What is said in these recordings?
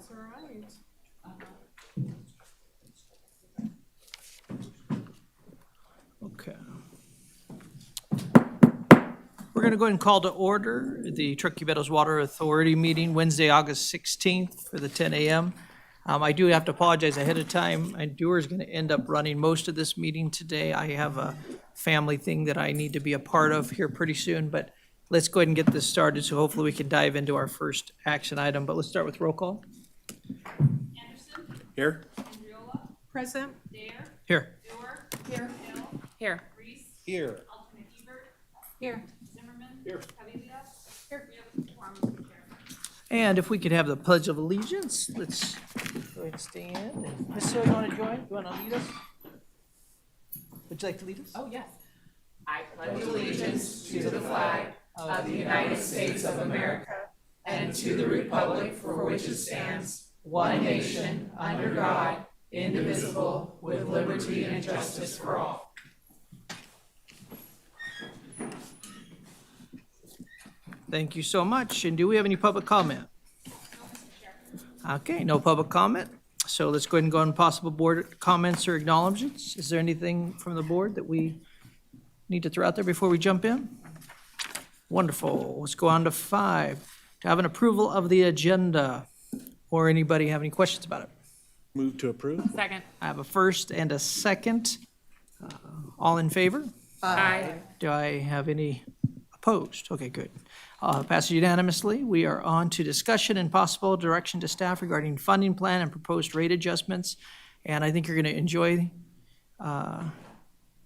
That's all right. Okay. We're going to go ahead and call to order the Truckee Meadows Water Authority meeting Wednesday, August 16th for the 10 a.m. I do have to apologize ahead of time. My doer is going to end up running most of this meeting today. I have a family thing that I need to be a part of here pretty soon, but let's go ahead and get this started, so hopefully we can dive into our first action item. But let's start with roll call. Anderson, Here. Andriola, Present. Dare, Here. Dewar, Here. Hill, Here. Reese, Here. alternate Hebert, Here. Zimmerman. Here. Caviglia. Here. We have a quorum, Mr. Chair. And if we could have the Pledge of Allegiance, let's go ahead and stand. And Ms. Hill, you want to join? You want to lead us? Would you like to lead us? Oh, yes. I pledge allegiance to the flag of the United States of America and to the republic for which it stands, one nation, under God, indivisible, with liberty and justice for all. Thank you so much. And do we have any public comment? Okay, no public comment. So let's go ahead and go on possible board comments or acknowledgements. Is there anything from the board that we need to throw out there before we jump in? Wonderful. Let's go on to 5. To have an approval of the agenda. Or anybody have any questions about it? Move to approve. Second. I have a first and a second. All in favor? Aye. Do I have any opposed? Okay, good. Passes unanimously. We are on to discussion and possible direction to staff regarding funding plan and proposed rate adjustments. And I think you're going to enjoy,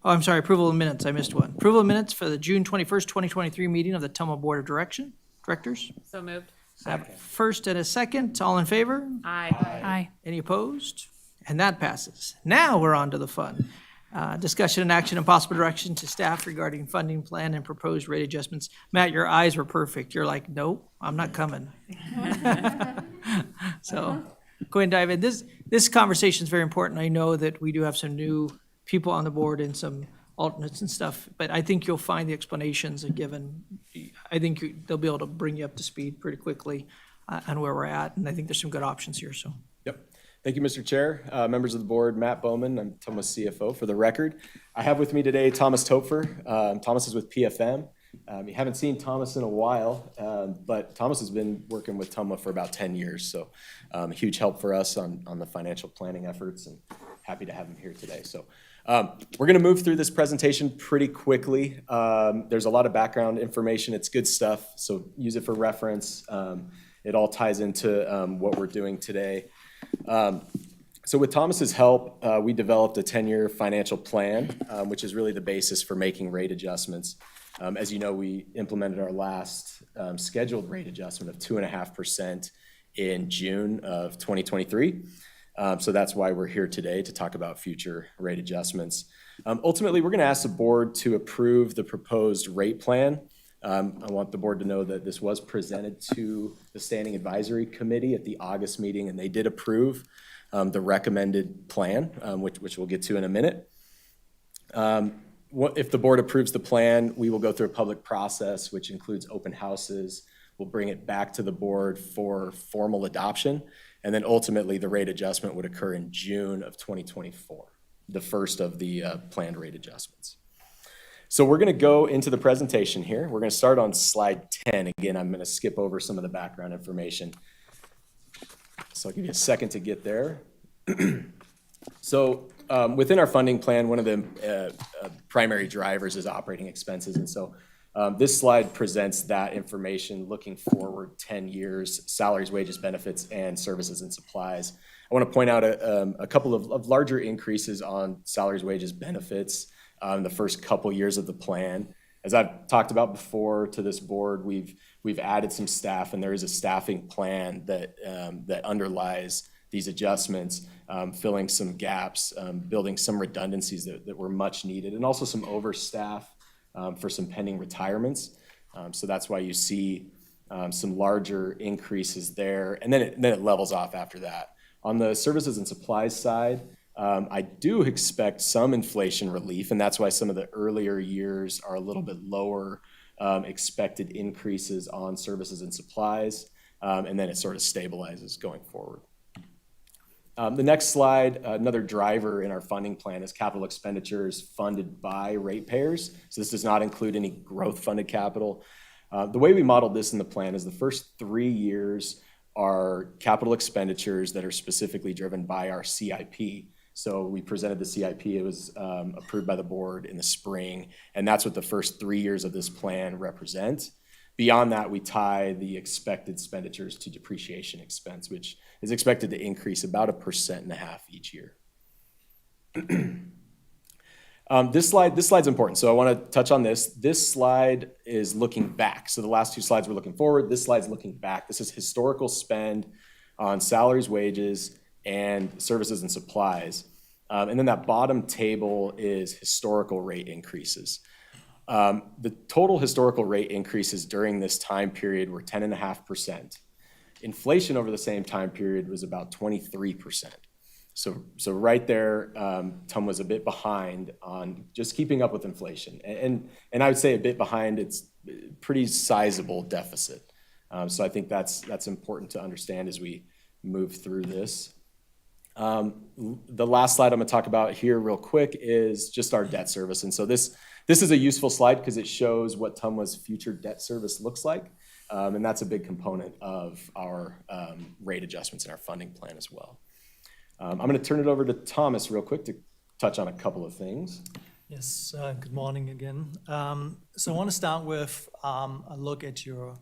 approval of minutes. I missed one. Approval of minutes for the June 21st, 2023 meeting of the Toma Board of Directors. So moved. I have a first and a second. All in favor? Aye. Aye. Any opposed? And that passes. Now we're on to the fun. Discussion and action and possible direction to staff regarding funding plan and proposed rate adjustments. Matt, your eyes were perfect. You're like, nope, I'm not coming. So go ahead and dive in. This conversation is very important. I know that we do have some new people on the board and some alternates and stuff, but I think you'll find the explanations are given. I think they'll be able to bring you up to speed pretty quickly on where we're at, and I think there's some good options here, so. Yep. Thank you, Mr. Chair. Members of the board, Matt Bowman, I'm Thomas CFO. For the record, I have with me today Thomas Topfer. Thomas is with PFM. You haven't seen Thomas in a while, but Thomas has been working with Toma for about 10 years, so a huge help for us on the financial planning efforts, and happy to have him here today. So we're going to move through this presentation pretty quickly. There's a lot of background information. It's good stuff, so use it for reference. It all ties into what we're doing today. So with Thomas's help, we developed a 10-year financial plan, which is really the basis for making rate adjustments. As you know, we implemented our last scheduled rate adjustment of 2.5% in June of 2023. So that's why we're here today, to talk about future rate adjustments. Ultimately, we're going to ask the board to approve the proposed rate plan. I want the board to know that this was presented to the Standing Advisory Committee at the August meeting, and they did approve the recommended plan, which we'll get to in a minute. If the board approves the plan, we will go through a public process, which includes open houses. We'll bring it back to the board for formal adoption, and then ultimately the rate adjustment would occur in June of 2024, the first of the planned rate adjustments. So we're going to go into the presentation here. We're going to start on slide 10. Again, I'm going to skip over some of the background information. So I'll give you a second to get there. So within our funding plan, one of the primary drivers is operating expenses. And so this slide presents that information looking forward 10 years, salaries, wages, benefits, and services and supplies. I want to point out a couple of larger increases on salaries, wages, benefits in the first couple years of the plan. As I've talked about before to this board, we've added some staff, and there is a staffing plan that underlies these adjustments, filling some gaps, building some redundancies that were much needed, and also some overstaff for some pending retirements. So that's why you see some larger increases there, and then it levels off after that. On the services and supplies side, I do expect some inflation relief, and that's why some of the earlier years are a little bit lower expected increases on services and supplies. and then it sort of stabilizes going forward. The next slide, another driver in our funding plan is capital expenditures funded by ratepayers. So this does not include any growth-funded capital. The way we modeled this in the plan is the first 3 years are capital expenditures that are specifically driven by our CIP. So we presented the CIP, it was approved by the board in the spring, and that's what the first 3 years of this plan represent. Beyond that, we tie the expected expenditures to depreciation expense, which is expected to increase about 1.5% each year. This slide's important, so I want to touch on this. This slide is looking back. So the last 2 slides were looking forward. This slide's looking back. This is historical spend on salaries, wages, and services and supplies. And then that bottom table is historical rate increases. The total historical rate increases during this time period were 10.5%. Inflation over the same time period was about 23%. So right there, TUM was a bit behind on just keeping up with inflation. And I would say a bit behind, it's pretty sizable deficit. So I think that's important to understand as we move through this. The last slide I'm gonna talk about here real quick is just our debt service. And so this is a useful slide because it shows what TUMWA's future debt service looks like. And that's a big component of our rate adjustments in our funding plan as well. I'm going to turn it over to Thomas real quick to touch on a couple of things. Yes, good morning again. So I want to start with a look at your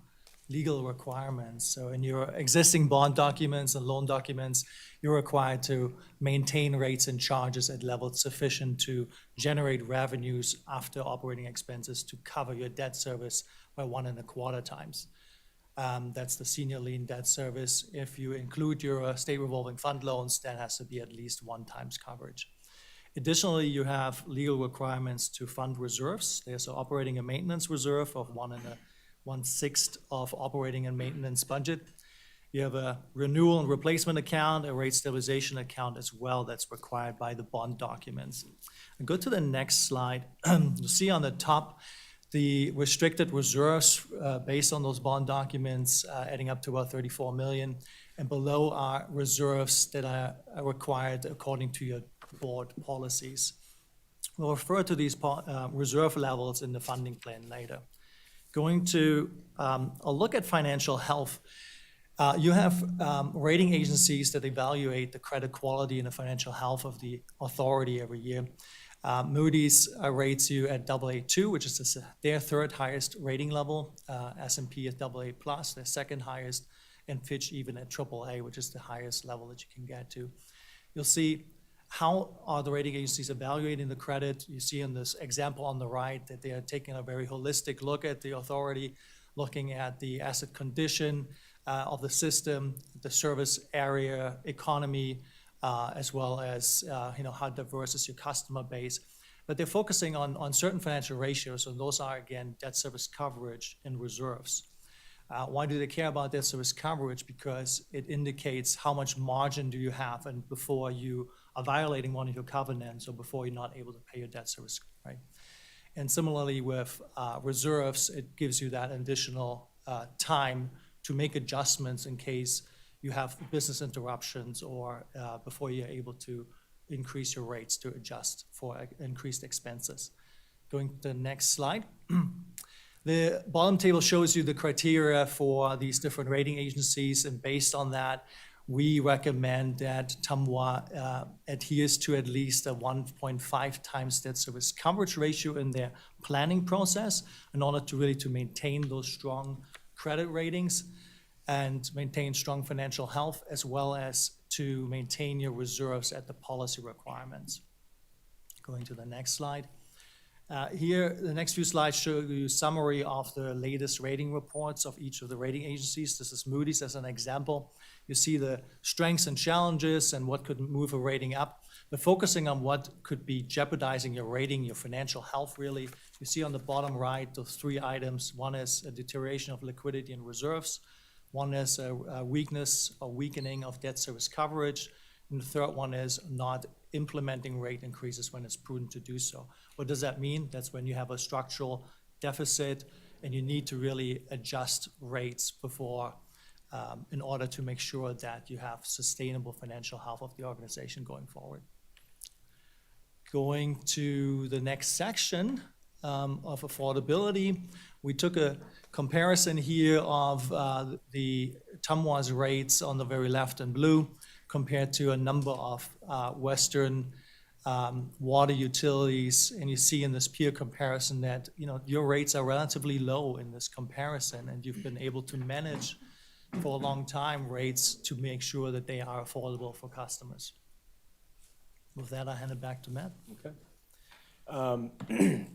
legal requirements. So in your existing bond documents and loan documents, you're required to maintain rates and charges at levels sufficient to generate revenues after operating expenses to cover your debt service by 1.25 times. That's the senior lien debt service. If you include your state revolving fund loans, that has to be at least 1 times coverage. Additionally, you have legal requirements to fund reserves. There's an operating and maintenance reserve of 1/6 of operating and maintenance budget. You have a renewal and replacement account, a rate stabilization account as well that's required by the bond documents. And go to the next slide. You'll see on the top the restricted reserves based on those bond documents adding up to about $34 million, and below are reserves that are required according to your board policies. We'll refer to these reserve levels in the funding plan later. Going to a look at financial health. You have rating agencies that evaluate the credit quality and the financial health of the authority every year. Moody's rates you at AA2, which is their 3rd highest rating level. S&P is AA+, their 2nd highest, and Fitch even at AAA, which is the highest level that you can get to. You'll see how are the rating agencies evaluating the credit. You see in this example on the right that they are taking a very holistic look at the authority, looking at the asset condition of the system, the service area, economy, as well as how diverse is your customer base. But they're focusing on certain financial ratios, and those are, again, debt service coverage and reserves. Why do they care about debt service coverage? Because it indicates how much margin do you have and before you are violating one of your covenants or before you're not able to pay your debt service, right? And similarly with reserves, it gives you that additional time to make adjustments in case you have business interruptions or before you're able to increase your rates to adjust for increased expenses. Going to the next slide. The bottom table shows you the criteria for these different rating agencies, and based on that, we recommend that TUMWA adheres to at least a 1.5 times debt service coverage ratio in their planning process in order to really maintain those strong credit ratings and maintain strong financial health, as well as to maintain your reserves at the policy requirements. Going to the next slide. Here, the next few slides show you a summary of the latest rating reports of each of the rating agencies. This is Moody's as an example. You see the strengths and challenges and what could move a rating up, but focusing on what could be jeopardizing your rating, your financial health really. You see on the bottom right, those 3 items. One is a deterioration of liquidity and reserves. One is a weakness or weakening of debt service coverage. And the third one is not implementing rate increases when it's prudent to do so. What does that mean? That's when you have a structural deficit and you need to really adjust rates before in order to make sure that you have sustainable financial health of the organization going forward. Going to the next section of affordability, we took a comparison here of the TUMWA's rates on the very left in blue compared to a number of Western water utilities, and you see in this peer comparison that your rates are relatively low in this comparison, and you've been able to manage for a long time rates to make sure that they are affordable for customers. With that, I hand it back to Matt. Okay.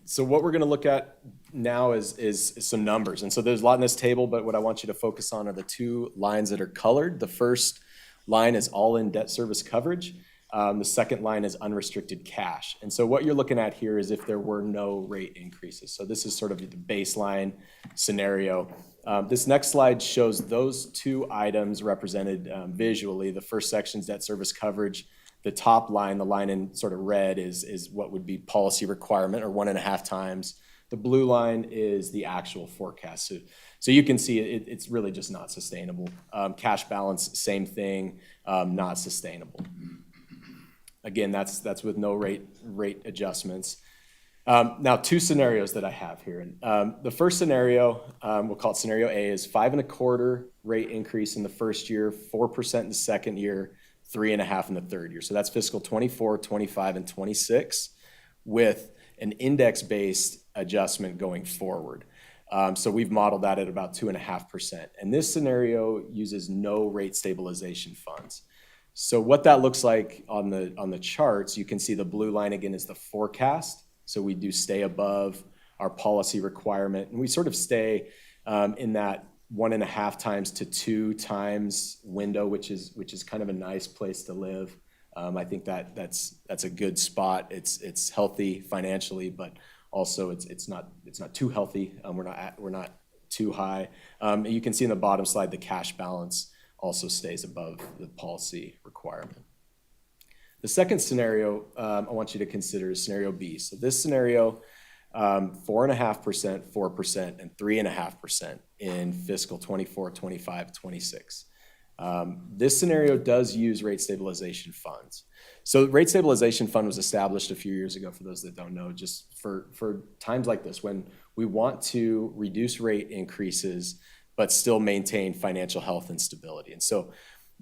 So what we're going to look at now is some numbers. And so there's a lot in this table, but what I want you to focus on are the two lines that are colored. The first line is all-in debt service coverage. The second line is unrestricted cash. And so what you're looking at here is if there were no rate increases. So this is sort of the baseline scenario. This next slide shows those two items represented visually. The first section is debt service coverage. The top line, the line in sort of red, is what would be policy requirement, or 1.5 times. The blue line is the actual forecast. So you can see it's really just not sustainable. Cash balance, same thing, not sustainable. Again, that's with no rate adjustments. Now, two scenarios that I have here. The first scenario, we'll call it scenario A, is 5.25 rate increase in the first year, 4% in the second year, 3.5 in the third year. So that's fiscal 24, 25, and 26 with an index-based adjustment going forward. So we've modeled that at about 2.5%. And this scenario uses no rate stabilization funds. So what that looks like on the charts, you can see the blue line again is the forecast. So we do stay above our policy requirement, and we sort of stay in that 1.5 times to 2 times window, which is kind of a nice place to live. I think that's a good spot. It's healthy financially, but also it's not too healthy. We're not too high. You can see in the bottom slide the cash balance also stays above the policy requirement. The second scenario I want you to consider is scenario B. So this scenario, 4.5%, 4%, and 3.5% in fiscal 24, 25, 26. This scenario does use rate stabilization funds. So rate stabilization fund was established a few years ago, for those that don't know, just for times like this when we want to reduce rate increases but still maintain financial health and stability. And so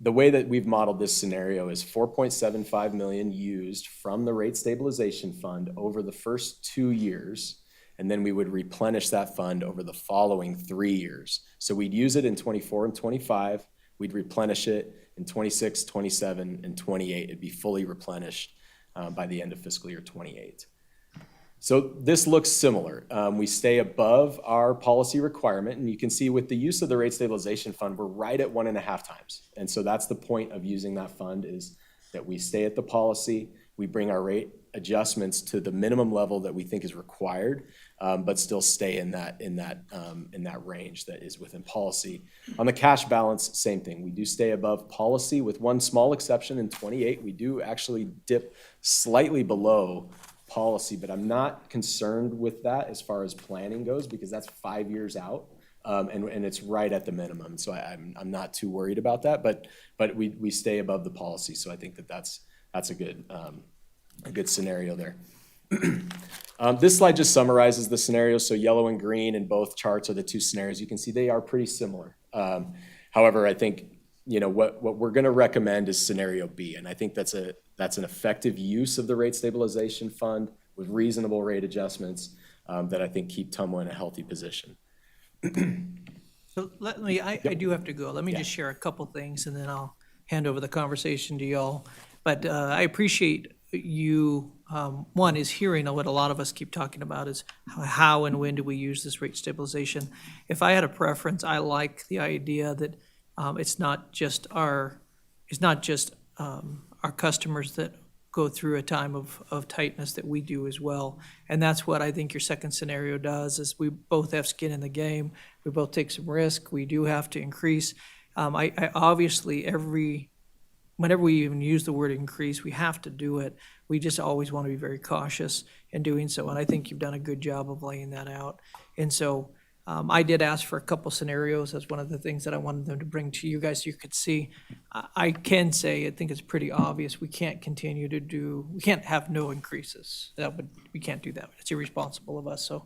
the way that we've modeled this scenario is $4.75 million used from the rate stabilization fund over the first 2 years, and then we would replenish that fund over the following 3 years. So we'd use it in 24 and 25, we'd replenish it in 26, 27, and 28. It'd be fully replenished by the end of fiscal year 28. So this looks similar. We stay above our policy requirement, and you can see with the use of the rate stabilization fund, we're right at 1.5 times. And so that's the point of using that fund, is that we stay at the policy, we bring our rate adjustments to the minimum level that we think is required, but still stay in that range that is within policy. On the cash balance, same thing. We do stay above policy, with one small exception. In 28, we do actually dip slightly below policy, but I'm not concerned with that as far as planning goes, because that's 5 years out, and it's right at the minimum. So I'm not too worried about that, but we stay above the policy. So I think that's a good scenario there. This slide just summarizes the scenarios. So yellow and green in both charts are the two scenarios. You can see they are pretty similar. However, I think what we're going to recommend is scenario B, and I think that's an effective use of the rate stabilization fund with reasonable rate adjustments that I think keep TUMWA in a healthy position. So I do have to go. Let me just share a couple things, and then I'll hand over the conversation to y'all. But I appreciate you, one, is hearing what a lot of us keep talking about is how and when do we use this rate stabilization. If I had a preference, I like the idea that it's not just our customers that go through a time of tightness, that we do as well. And that's what I think your second scenario does, is we both have skin in the game. We both take some risk. We do have to increase. I obviously, whenever we even use the word increase, we have to do it. We just always want to be very cautious in doing so. And I think you've done a good job of laying that out. And so I did ask for a couple scenarios as one of the things that I wanted them to bring to you guys so you could see. I can say, I think it's pretty obvious, we can't we can't have no increases. We can't do that. It's irresponsible of us. So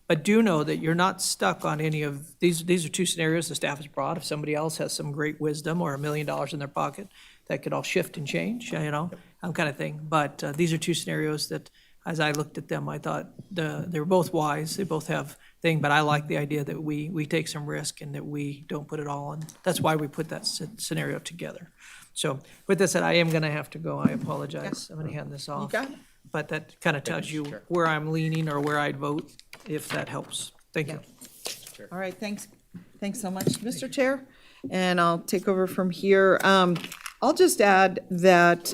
but do know that you're not stuck on any of, these are two scenarios the staff has brought. If somebody else has some great wisdom or $1 million in their pocket, that could all shift and change, kind of thing. But these are two scenarios that, as I looked at them, I thought they were both wise. They both have thing, but I like the idea that we take some risk and that we don't put it all on. That's why we put that scenario together. So with that said, I am going to have to go. I apologize. I'm going to hand this off. got it. But that kind of tells you where I'm leaning or where I'd vote, if that helps. Thank you. All right, thanks so much, Mr. Chair. And I'll take over from here. I'll just add that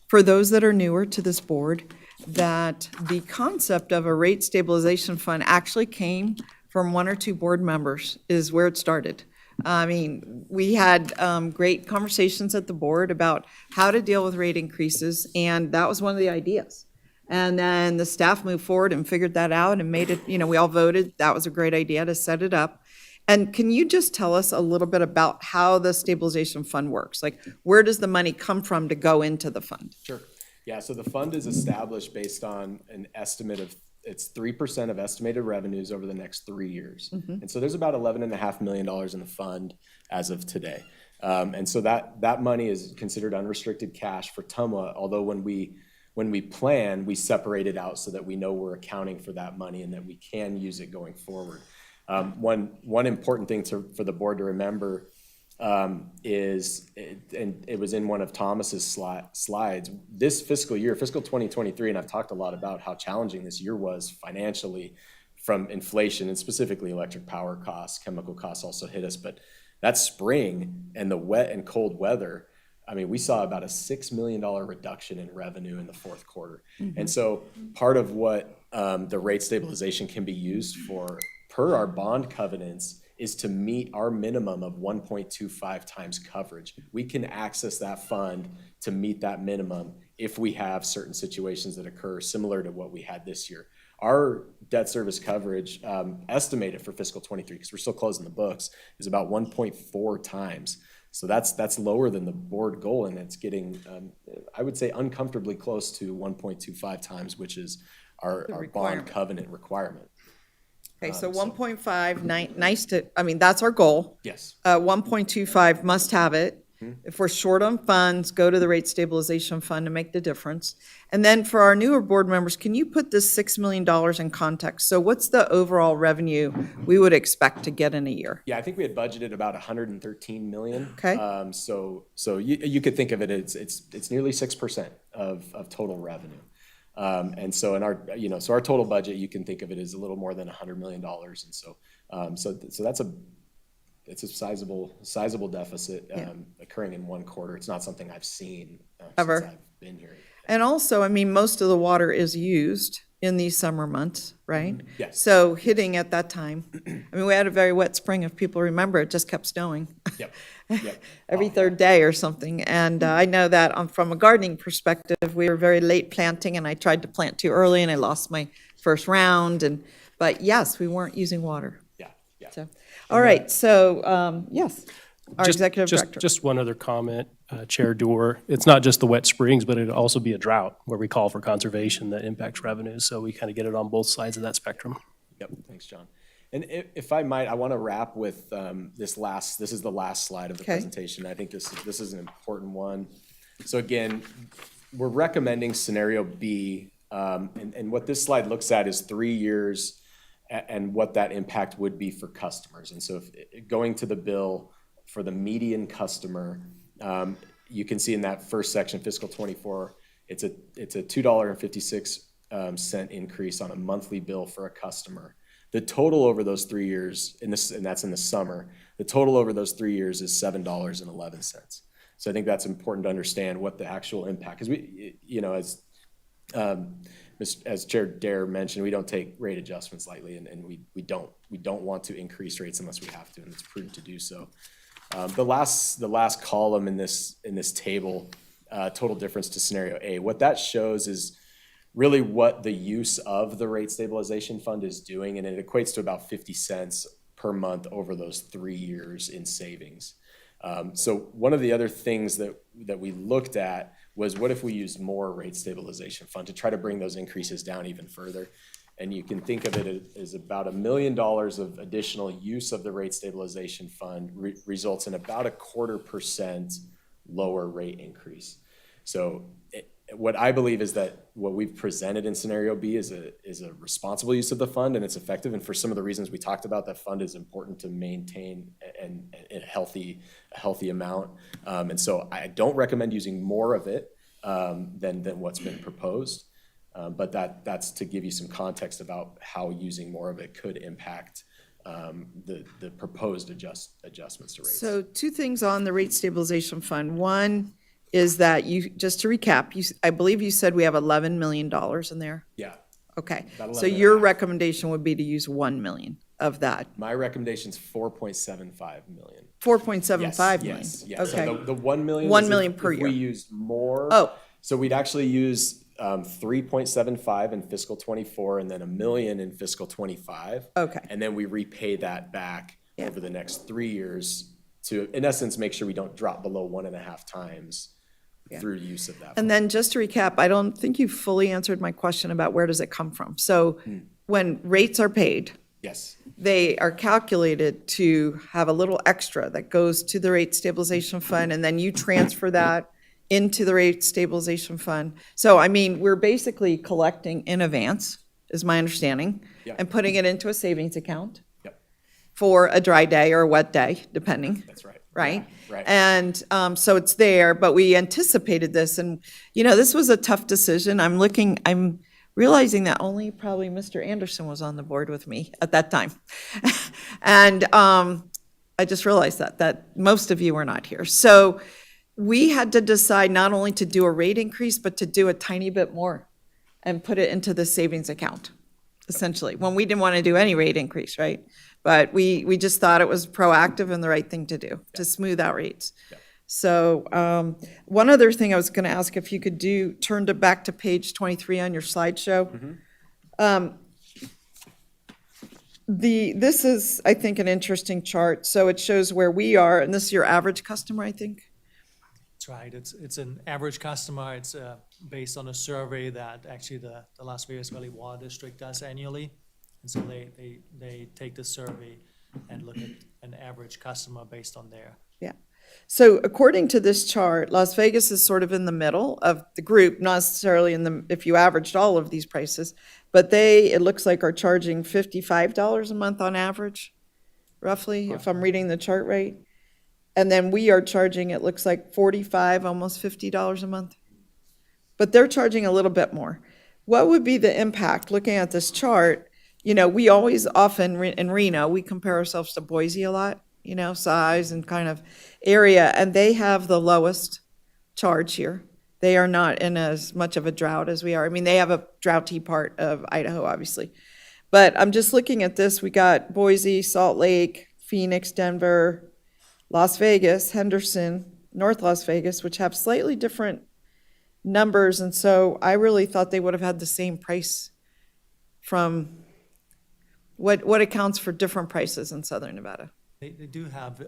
for those that are newer to this board, that the concept of a rate stabilization fund actually came from one or two board members, is where it started. I mean, we had great conversations at the board about how to deal with rate increases, and that was one of the ideas. And then the staff moved forward and figured that out and made it, we all voted, that was a great idea to set it up. And can you just tell us a little bit about how the stabilization fund works? Like, where does the money come from to go into the fund? Sure. Yeah, so the fund is established based on an estimate of, it's 3% of estimated revenues over the next 3 years. And so there's about $11.5 million in the fund as of today. And so that money is considered unrestricted cash for TUMWA, although when we plan, we separate it out so that we know we're accounting for that money and that we can use it going forward. One important thing for the board to remember is, and it was in one of Thomas's slides, this fiscal year, fiscal 2023, and I've talked a lot about how challenging this year was financially from inflation and specifically electric power costs, chemical costs also hit us, but that spring and the wet and cold weather, I mean, we saw about a $6 million reduction in revenue in the fourth quarter. And so part of what the rate stabilization can be used for, per our bond covenants, is to meet our minimum of 1.25 times coverage. We can access that fund to meet that minimum if we have certain situations that occur similar to what we had this year. Our debt service coverage estimated for fiscal 23, because we're still closing the books, is about 1.4 times. So that's lower than the board goal, and it's getting, I would say, uncomfortably close to 1.25 times, which is our bond covenant requirement. Okay, so 1.5, nice to, that's our goal. Yes. 1.25, must have it. If we're short on funds, go to the rate stabilization fund to make the difference. And then for our newer board members, can you put this $6 million in context? So what's the overall revenue we would expect to get in a year? Yeah, I think we had budgeted about 113 million. Okay. So you could think of it as it's nearly 6% of total revenue. And so so our total budget, you can think of it as a little more than $100 million. And so it's a sizable deficit occurring in one quarter. It's not something I've seen Ever. since I've been here. And also, most of the water is used in these summer months, right? Yes. So hitting at that time, we had a very wet spring, if people remember, it just kept snowing. Yep. Every third day or something. And I know that from a gardening perspective, we were very late planting, and I tried to plant too early, and I lost my first round. But yes, we weren't using water. Yeah. So, all right, so, yes, our executive director. Just one other comment, Chair Doer. It's not just the wet springs, but it'd also be a drought where we call for conservation that impacts revenues. So we kind of get it on both sides of that spectrum. Yep, thanks, John. And if I might, I want to wrap with this is the last slide of the presentation. I think this is an important one. So again, we're recommending scenario B, and what this slide looks at is 3 years and what that impact would be for customers. And so if going to the bill for the median customer, you can see in that first section, fiscal 24, it's a $2.56 increase on a monthly bill for a customer. The total over those 3 years, and that's in the summer, the total over those 3 years is $7.11. So I think that's important to understand what the actual impact, because we, as Chair Dare mentioned, we don't take rate adjustments lightly, and we don't want to increase rates unless we have to, and it's prudent to do so. The last column in this table, total difference to scenario A, what that shows is really what the use of the rate stabilization fund is doing, and it equates to about 50 cents per month over those 3 years in savings. So one of the other things that we looked at was, what if we used more rate stabilization fund to try to bring those increases down even further? And you can think of it as about $1 million of additional use of the rate stabilization fund results in about 0.25% lower rate increase. So what I believe is that what we've presented in scenario B is a responsible use of the fund, and it's effective. And for some of the reasons we talked about, that fund is important to maintain a healthy amount. And so I don't recommend using more of it than what's been proposed. But that's to give you some context about how using more of it could impact the proposed adjustments to rates. So 2 things on the rate stabilization fund. One is that just to recap, I believe you said we have $11 million in there? Yeah, Okay, About so 11 and a your half. recommendation would be to use 1 million of that, my recommendation's 4.75 million. 4.75 million? Yes, yes. Okay. So the 1 million. 1 is million if per we year. used more. Oh. So we'd actually use 3.75 in fiscal '24 and then $1 million in fiscal '25. Okay. And then we repay that back Yeah. over the next 3 years to, in essence, make sure we don't drop below 1.5 times through use of that. And then just to recap, I don't think you fully answered my question about where does it come from. So when rates are paid, Yes, they are calculated to have a little extra that goes to the rate stabilization fund, and then you transfer that into the rate stabilization fund. So, I mean, we're basically collecting in advance, is my understanding, Yep. and putting it into a savings account yep, for a dry day or a wet day, depending. that's right. Right? Yeah, right. And so it's there, but we anticipated this, and, this was a tough decision. I'm realizing that only probably Mr. Anderson was on the board with me at that time. And I just realized that most of you were not here. So we had to decide not only to do a rate increase, but to do a tiny bit more and put it into the savings account, essentially, when we didn't want to do any rate increase, right? But we just thought it was proactive and the right thing to do, to smooth out rates. So one other thing I was going to ask, if you could turn back to page 23 on your slideshow. This is, I think, an interesting chart. So it shows where we are, and this is your average customer, I think? That's right. It's an average customer. It's based on a survey that actually the Las Vegas Valley Water District does annually. And so they take the survey and look at an average customer based on there. Yeah. So according to this chart, Las Vegas is sort of in the middle of the group, not necessarily if you averaged all of these prices, but it looks like are charging $55 a month on average, roughly, if I'm reading the chart right. And then we are charging, it looks like $45, almost $50 a month. But they're charging a little bit more. What would be the impact, looking at this chart? We always often, in Reno, we compare ourselves to Boise a lot, size and kind of area, and they have the lowest charge here. They are not in as much of a drought as we are. I mean, they have a droughty part of Idaho, obviously. But I'm just looking at this. We got Boise, Salt Lake, Phoenix, Denver, Las Vegas, Henderson, North Las Vegas, which have slightly different numbers. And so I really thought they would have had the same price from what accounts for different prices in Southern Nevada. They do have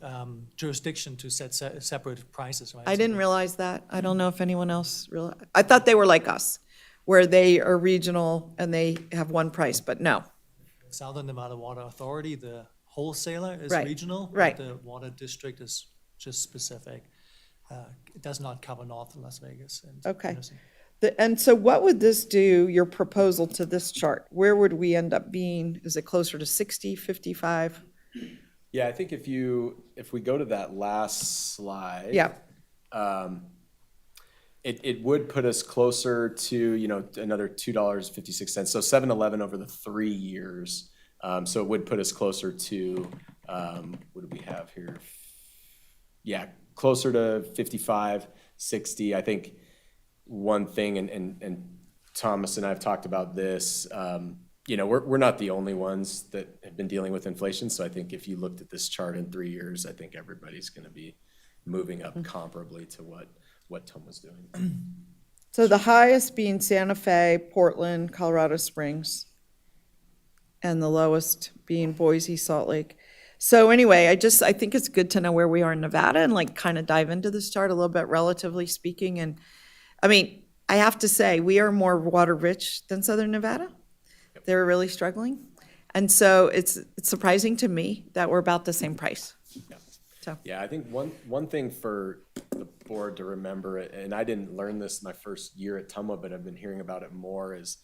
jurisdiction to set separate prices, right? I didn't realize that. I don't know if anyone else realized. I thought they were like us, where they are regional and they have one price, but no. Southern Nevada Water Authority, the wholesaler is Right, regional. but right. The water district is just specific. It does not cover North Las Vegas. And Okay. Henderson. And so what would this do, your proposal to this chart? Where would we end up being? Is it closer to 60, 55? Yeah, I think if we go to that last slide. Yeah. It would put us closer to, another $2.56. So 7-11 over the 3 years. So it would put us closer to, what do we have here? Yeah, closer to 55, 60. I think one thing, and Thomas and I have talked about this, we're not the only ones that have been dealing with inflation. So I think if you looked at this chart in 3 years, I think everybody's going to be moving up comparably to what Tom was doing. So the highest being Santa Fe, Portland, Colorado Springs, and the lowest being Boise, Salt Lake. So anyway, I think it's good to know where we are in Nevada and like kind of dive into this chart a little bit, relatively speaking. And I mean, I have to say, we are more water rich than Southern Nevada. They're really struggling. And so it's surprising to me that we're about the same price. So, Yeah, I think one thing for the board to remember, and I didn't learn this my first year at Tumwa, but I've been hearing about it more, is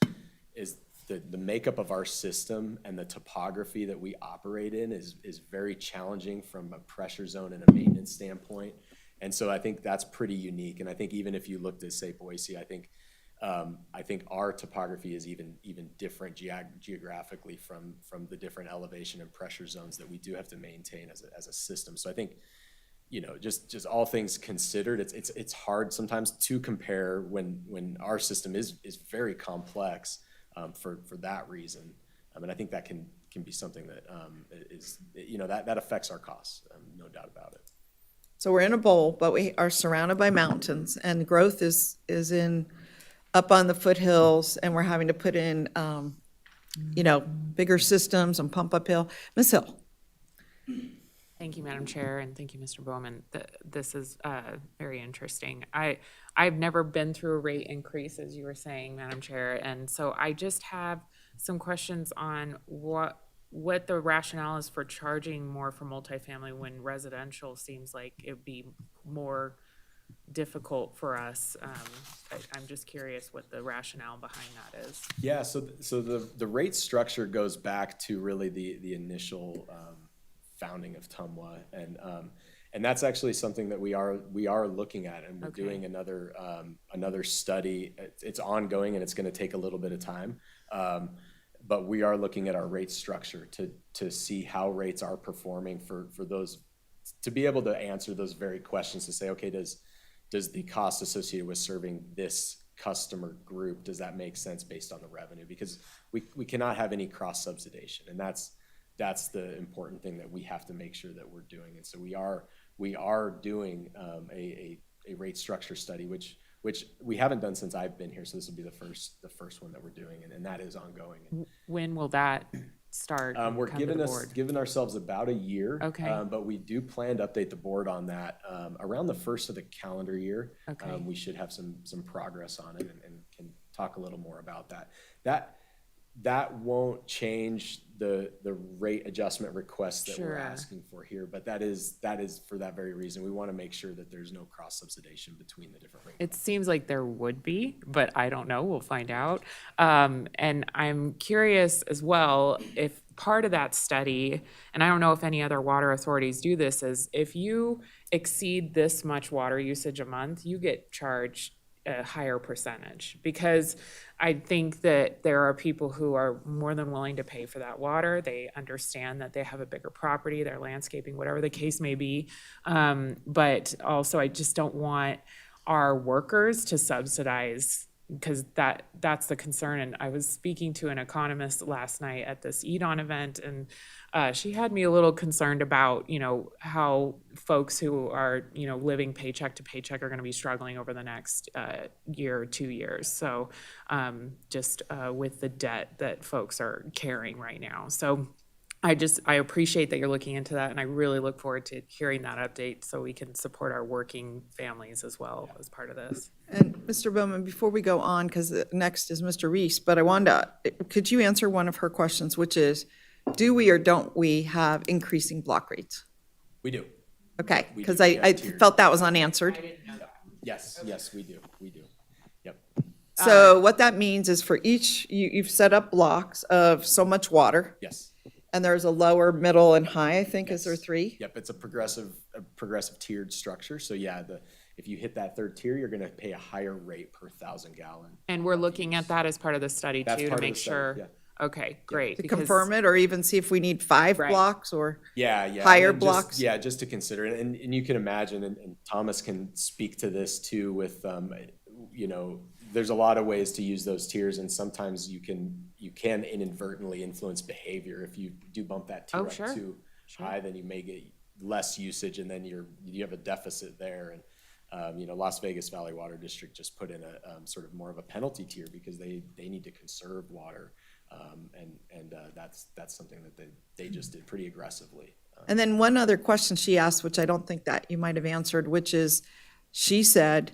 the makeup of our system and the topography that we operate in is very challenging from a pressure zone and a maintenance standpoint. And so I think that's pretty unique. And I think even if you looked at, say, Boise, I think our topography is even different geographically from the different elevation and pressure zones that we do have to maintain as a system. So I think, just all things considered, it's hard sometimes to compare when our system is very complex for that reason. And I think that can be something that that affects our costs, no doubt about it. so we're in a bowl, but we are surrounded by mountains, and growth is in up on the foothills, and we're having to put in, bigger systems and pump uphill. Ms. Hill? Thank you, Madam Chair, and thank you, Mr. Bowman. This is very interesting. I've never been through a rate increase, as you were saying, Madam Chair, and so I just have some questions on what the rationale is for charging more for multifamily when residential seems like it'd be more difficult for us. I'm just curious what the rationale behind that is. Yeah, so the rate structure goes back to really the initial founding of Tumwa, and that's actually something that we are looking at, and we're doing another study. It's ongoing, and it's going to take a little bit of time, but we are looking at our rate structure to see how rates are performing for those, to be able to answer those very questions, to say, okay, does the cost associated with serving this customer group, does that make sense based on the revenue? Because we cannot have any cross subsidization, and that's the important thing that we have to make sure that we're doing. And so we are doing a rate structure study, which we haven't done since I've been here. So this will be the first one that we're doing, and that is ongoing. When will that start? We're giving ourselves about a year. Okay. But we do plan to update the board on that around the first of the calendar year. Okay. We should have some progress on it and can talk a little more about that. That won't change the rate adjustment request that we're Sure. asking for here, but that is for that very reason. We want to make sure that there's no cross subsidization between the different rates. It seems like there would be, but I don't know. We'll find out. And I'm curious as well if part of that study, and I don't know if any other water authorities do this, is if you exceed this much water usage a month, you get charged a higher percentage, because I think that there are people who are more than willing to pay for that water. They understand that they have a bigger property, their landscaping, whatever the case may be. But also, I just don't want our workers to subsidize, because that's the concern. And I was speaking to an economist last night at this EDON event, and she had me a little concerned about, how folks who are, living paycheck to paycheck are going to be struggling over the next year or 2 years. So just with the debt that folks are carrying right now. So I appreciate that you're looking into that, and I really look forward to hearing that update so we can support our working families as well as part of this. And Mr. Bowman, before we go on, because next is Mr. Reese, but I wanted could you answer one of her questions, which is, do we or don't we have increasing block rates? We do. Okay, We because do. We I have tiered. felt that was unanswered. Yes, we do. Yep. So what that means is for each, you've set up blocks of so much water, Yes. and there's a lower, middle, and high, I think. Is there three? Yep, it's a progressive tiered structure. So yeah, if you hit that third tier, you're going to pay a higher rate per 1,000 gallon. And we're looking at that as part of the study That's too, to part of make the study, sure. yeah. Okay, great. To because- confirm it, or even see if we need 5 Right. blocks, or? Yeah. Higher and blocks? just to consider it. And you can imagine, and Thomas can speak to this too with, there's a lot of ways to use those tiers, and sometimes you can inadvertently influence behavior. If you do bump that tier Oh, up sure. too high, then you may get less usage, and then you have a deficit there. Las Vegas Valley Water District just put in a sort of more of a penalty tier because they need to conserve water. That's something that they just did pretty aggressively. And then one other question she asked, which I don't think that you might have answered, which is, she said,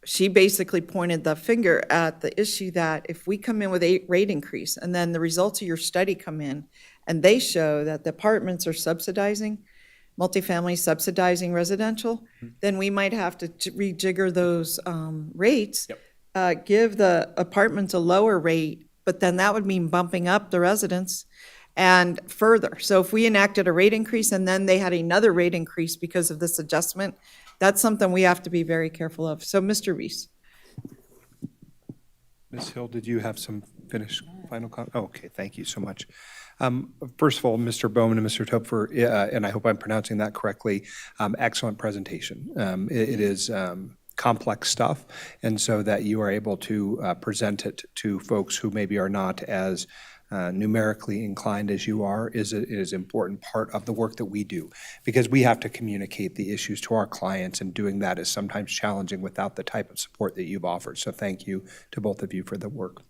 she basically pointed the finger at the issue that if we come in with a rate increase and then the results of your study come in and they show that the apartments are subsidizing, multifamily subsidizing residential, then we might have to rejigger those rates. Yep. Give the apartments a lower rate, but then that would mean bumping up the residents and further. So if we enacted a rate increase and then they had another rate increase because of this adjustment, that's something we have to be very careful of. So, Mr. Reese. Ms. Hill, did you have some final comment? Oh, okay, thank you so much. First of all, Mr. Bowman and Mr. Topfer, and I hope I'm pronouncing that correctly, excellent presentation. It is complex stuff, and so that you are able to present it to folks who maybe are not as numerically inclined as you are is an important part of the work that we do, because we have to communicate the issues to our clients, and doing that is sometimes challenging without the type of support that you've offered. So thank you to both of you for the work.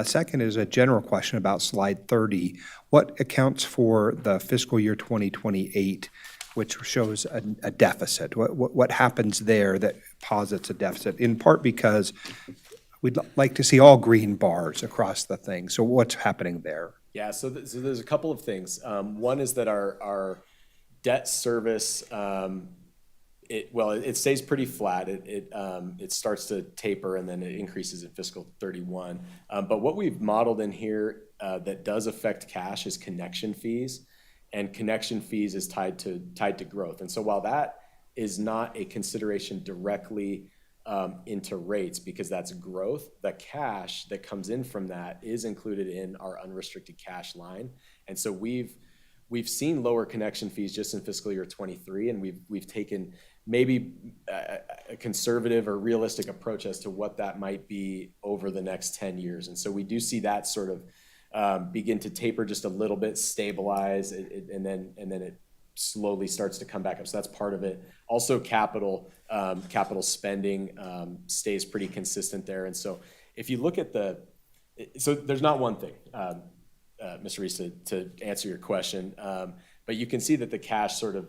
Second is a general question about slide 30. What accounts for the fiscal year 2028, which shows a deficit? What happens there that posits a deficit? In part because we'd like to see all green bars across the thing. So what's happening there? Yeah, so there's a couple of things. One is that our debt service, it stays pretty flat. It starts to taper and then it increases in fiscal 31. But what we've modeled in here that does affect cash is connection fees, and connection fees is tied to growth. And so while that is not a consideration directly into rates, because that's growth, the cash that comes in from that is included in our unrestricted cash line. And so we've seen lower connection fees just in fiscal year 23, and we've taken maybe a conservative or realistic approach as to what that might be over the next 10 years. And so we do see that sort of begin to taper just a little bit, stabilize, and then it slowly starts to come back up. So that's part of it. Also, capital spending stays pretty consistent there. And so if you look at so there's not one thing, Mr. Reese, to answer your question, but you can see that the cash sort of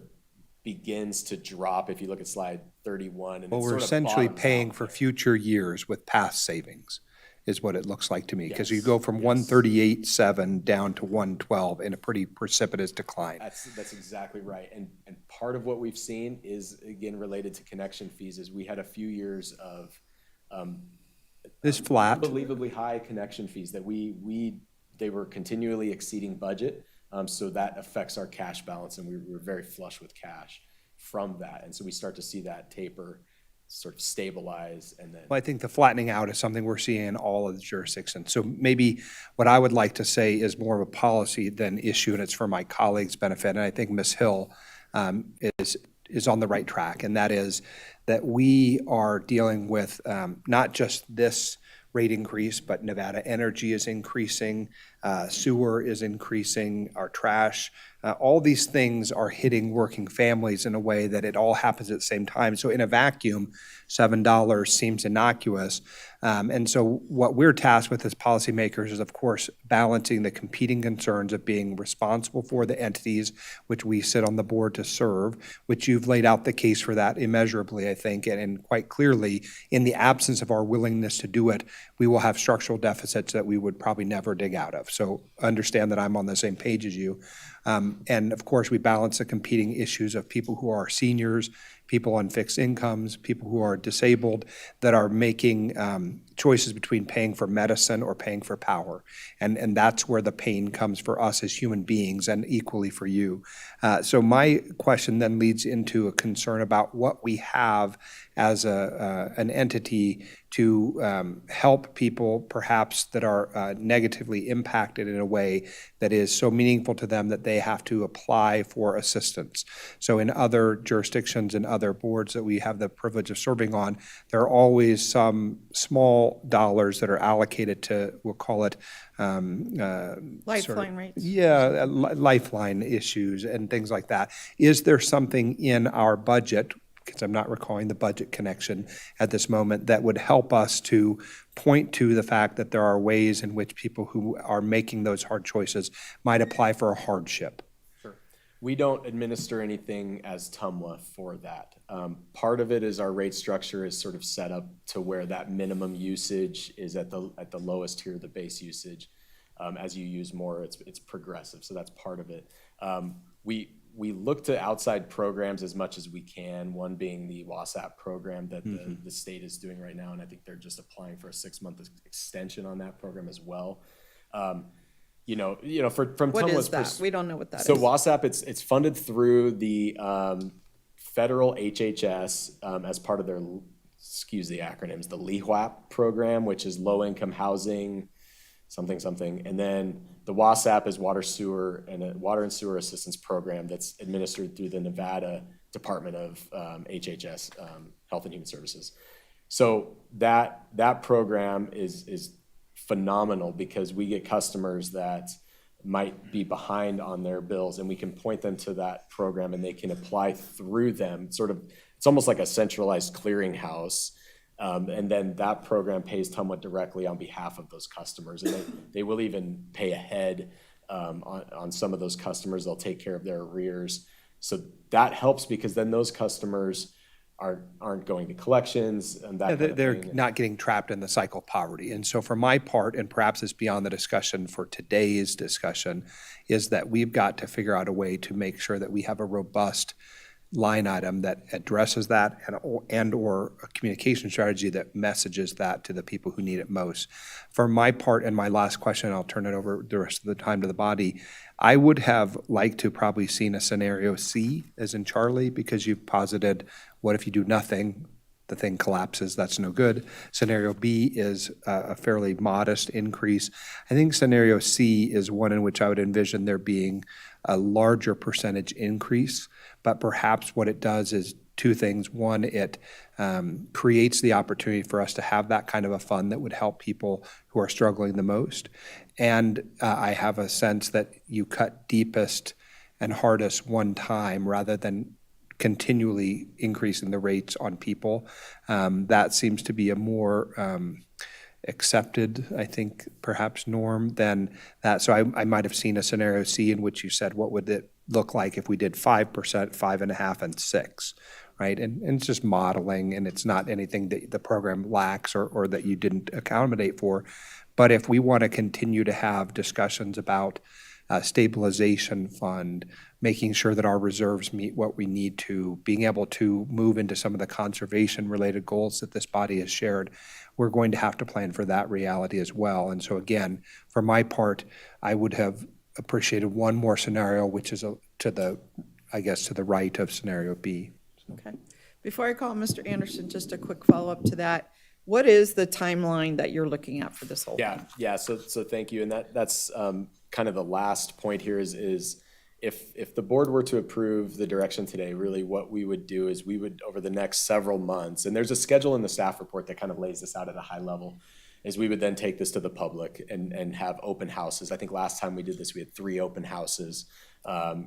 begins to drop if you look at slide 31. And Well, we're essentially paying for future years with past savings, is what it looks like to me, because you go from 138.7 down to 112 in a pretty precipitous decline. That's exactly right. And part of what we've seen is, again, related to connection fees, is we had a few years of This flat. unbelievably high connection fees that they were continually exceeding budget. So that affects our cash balance, and we were very flush with cash from that. And so we start to see that taper sort of stabilize, and then. Well, I think the flattening out is something we're seeing in all of the jurisdictions. So maybe what I would like to say is more of a policy than issue, and it's for my colleagues' benefit. And I think Ms. Hill is on the right track, and that is that we are dealing with not just this rate increase, but Nevada Energy is increasing, sewer is increasing, our trash. All these things are hitting working families in a way that it all happens at the same time. So in a vacuum, $7 seems innocuous. And so what we're tasked with as policymakers is, of course, balancing the competing concerns of being responsible for the entities which we sit on the board to serve, which you've laid out the case for that immeasurably, I think, and quite clearly. In the absence of our willingness to do it, we will have structural deficits that we would probably never dig out of. So understand that I'm on the same page as you. And of course, we balance the competing issues of people who are seniors, people on fixed incomes, people who are disabled, that are making choices between paying for medicine or paying for power. And that's where the pain comes for us as human beings, and equally for you. So my question then leads into a concern about what we have as an entity to help people perhaps that are negatively impacted in a way that is so meaningful to them that they have to apply for assistance. So in other jurisdictions and other boards that we have the privilege of serving on, there are always some small dollars that are allocated to, we'll call it, Lifeline rates. yeah, lifeline issues and things like that. Is there something in our budget because I'm not recalling the budget connection at this moment, that would help us to point to the fact that there are ways in which people who are making those hard choices might apply for a hardship? We don't administer anything as TUMLA for that. Part of it is our rate structure is sort of set up to where that minimum usage is at the lowest tier of the base usage. As you use more, it's progressive, so that's part of it. We look to outside programs as much as we can, one being the WASAP program that the state is doing right now, and I think they're just applying for a 6-month extension on that program as well. From What is TUMLA's that? We don't know what that is. So WASAP, it's funded through the federal HHS as part of their, excuse the acronyms, the LEHWAP program, which is low income housing, something. And then the WASAP is water and sewer assistance program that's administered through the Nevada Department of HHS, Health and Human Services. So that program is phenomenal because we get customers that might be behind on their bills, and we can point them to that program and they can apply through them. It's almost like a centralized clearinghouse. And then that program pays TUMWA directly on behalf of those customers. And they will even pay ahead on some of those customers. They'll take care of their arrears. So that helps because then those customers aren't going to collections and that kind of They're thing. not getting trapped in the cycle of poverty. And so for my part, and perhaps it's beyond the discussion for today's discussion, is that we've got to figure out a way to make sure that we have a robust line item that addresses that and or a communication strategy that messages that to the people who need it most. For my part, and my last question, I'll turn it over the rest of the time to the body, I would have liked to probably seen a scenario C, as in Charlie, because you've posited, what if you do nothing? The thing collapses, that's no good. Scenario B is a fairly modest increase. I think scenario C is one in which I would envision there being a larger percentage increase, but perhaps what it does is two things. One, it creates the opportunity for us to have that kind of a fund that would help people who are struggling the most. And I have a sense that you cut deepest and hardest one time rather than continually increasing the rates on people. That seems to be a more accepted, I think, perhaps norm than that. So I might have seen a scenario C in which you said, what would it look like if we did 5%, 5.5%, and 6%, right? And it's just modeling, and it's not anything that the program lacks or that you didn't accommodate for. But if we want to continue to have discussions about stabilization fund, making sure that our reserves meet what we need to, being able to move into some of the conservation-related goals that this body has shared, we're going to have to plan for that reality as well. And so again, for my part, I would have appreciated one more scenario, which is to the right of scenario B. Okay. Before I call Mr. Anderson, just a quick follow-up to that. What is the timeline that you're looking at for this whole thing? Yeah. So thank you. And that's kind of the last point here is if the board were to approve the direction today, really what we would do is we would, over the next several months, and there's a schedule in the staff report that kind of lays this out at a high level, is we would then take this to the public and have open houses. I think last time we did this, we had 3 open houses,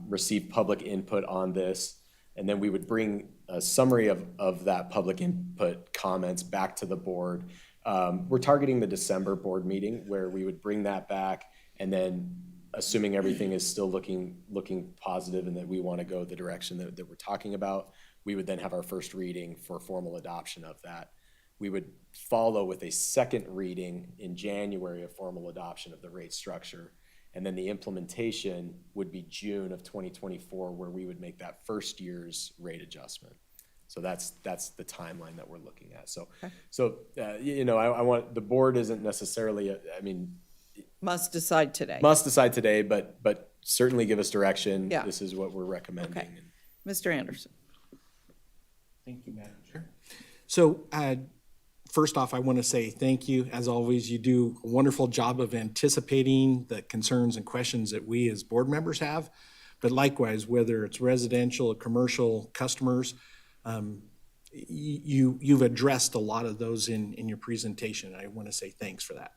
receive public input on this, and then we would bring a summary of that public input comments back to the board. We're targeting the December board meeting where we would bring that back, and then assuming everything is still looking positive and that we want to go the direction that we're talking about, we would then have our first reading for formal adoption of that. We would follow with a second reading in January of formal adoption of the rate structure. And then the implementation would be June of 2024, where we would make that first year's rate adjustment. So that's the timeline that we're looking at. I want, the board isn't necessarily, Must decide today. must decide today, but certainly give us direction. Yeah. This is what we're recommending. Okay. Mr. Anderson. Thank you, Madam Chair. So first off, I want to say thank you. As always, you do a wonderful job of anticipating the concerns and questions that we as board members have. But likewise, whether it's residential or commercial customers, you've addressed a lot of those in your presentation. I want to say thanks for that.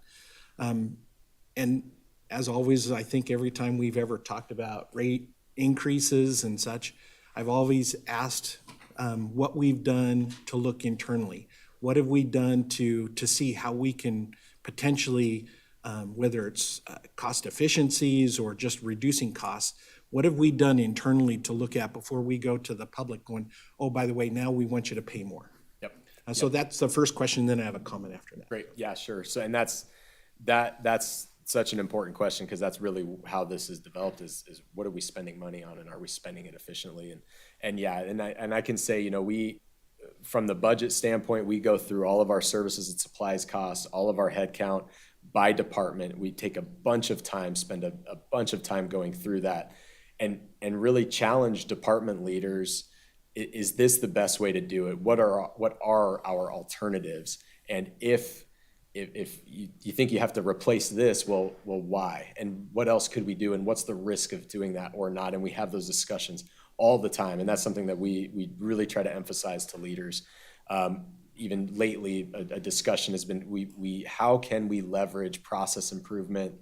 And as always, I think every time we've ever talked about rate increases and such, I've always asked what we've done to look internally. What have we done to see how we can potentially, whether it's cost efficiencies or just reducing costs, what have we done internally to look at before we go to the public going, oh, by the way, now we want you to pay more? Yep. So that's the first question, then I have a comment after that. Great, yeah, sure. So, and that's such an important question, because that's really how this is developed is what are we spending money on, and are we spending it efficiently? And yeah, and I can say, we, from the budget standpoint, we go through all of our services and supplies costs, all of our headcount by department. We take a bunch of time, spend a bunch of time going through that, and really challenge department leaders. Is this the best way to do it? What are our alternatives? And if you think you have to replace this, well, why? And what else could we do? And what's the risk of doing that or not? And we have those discussions all the time. And that's something that we really try to emphasize to leaders. Even lately, a discussion has been, how can we leverage process improvement,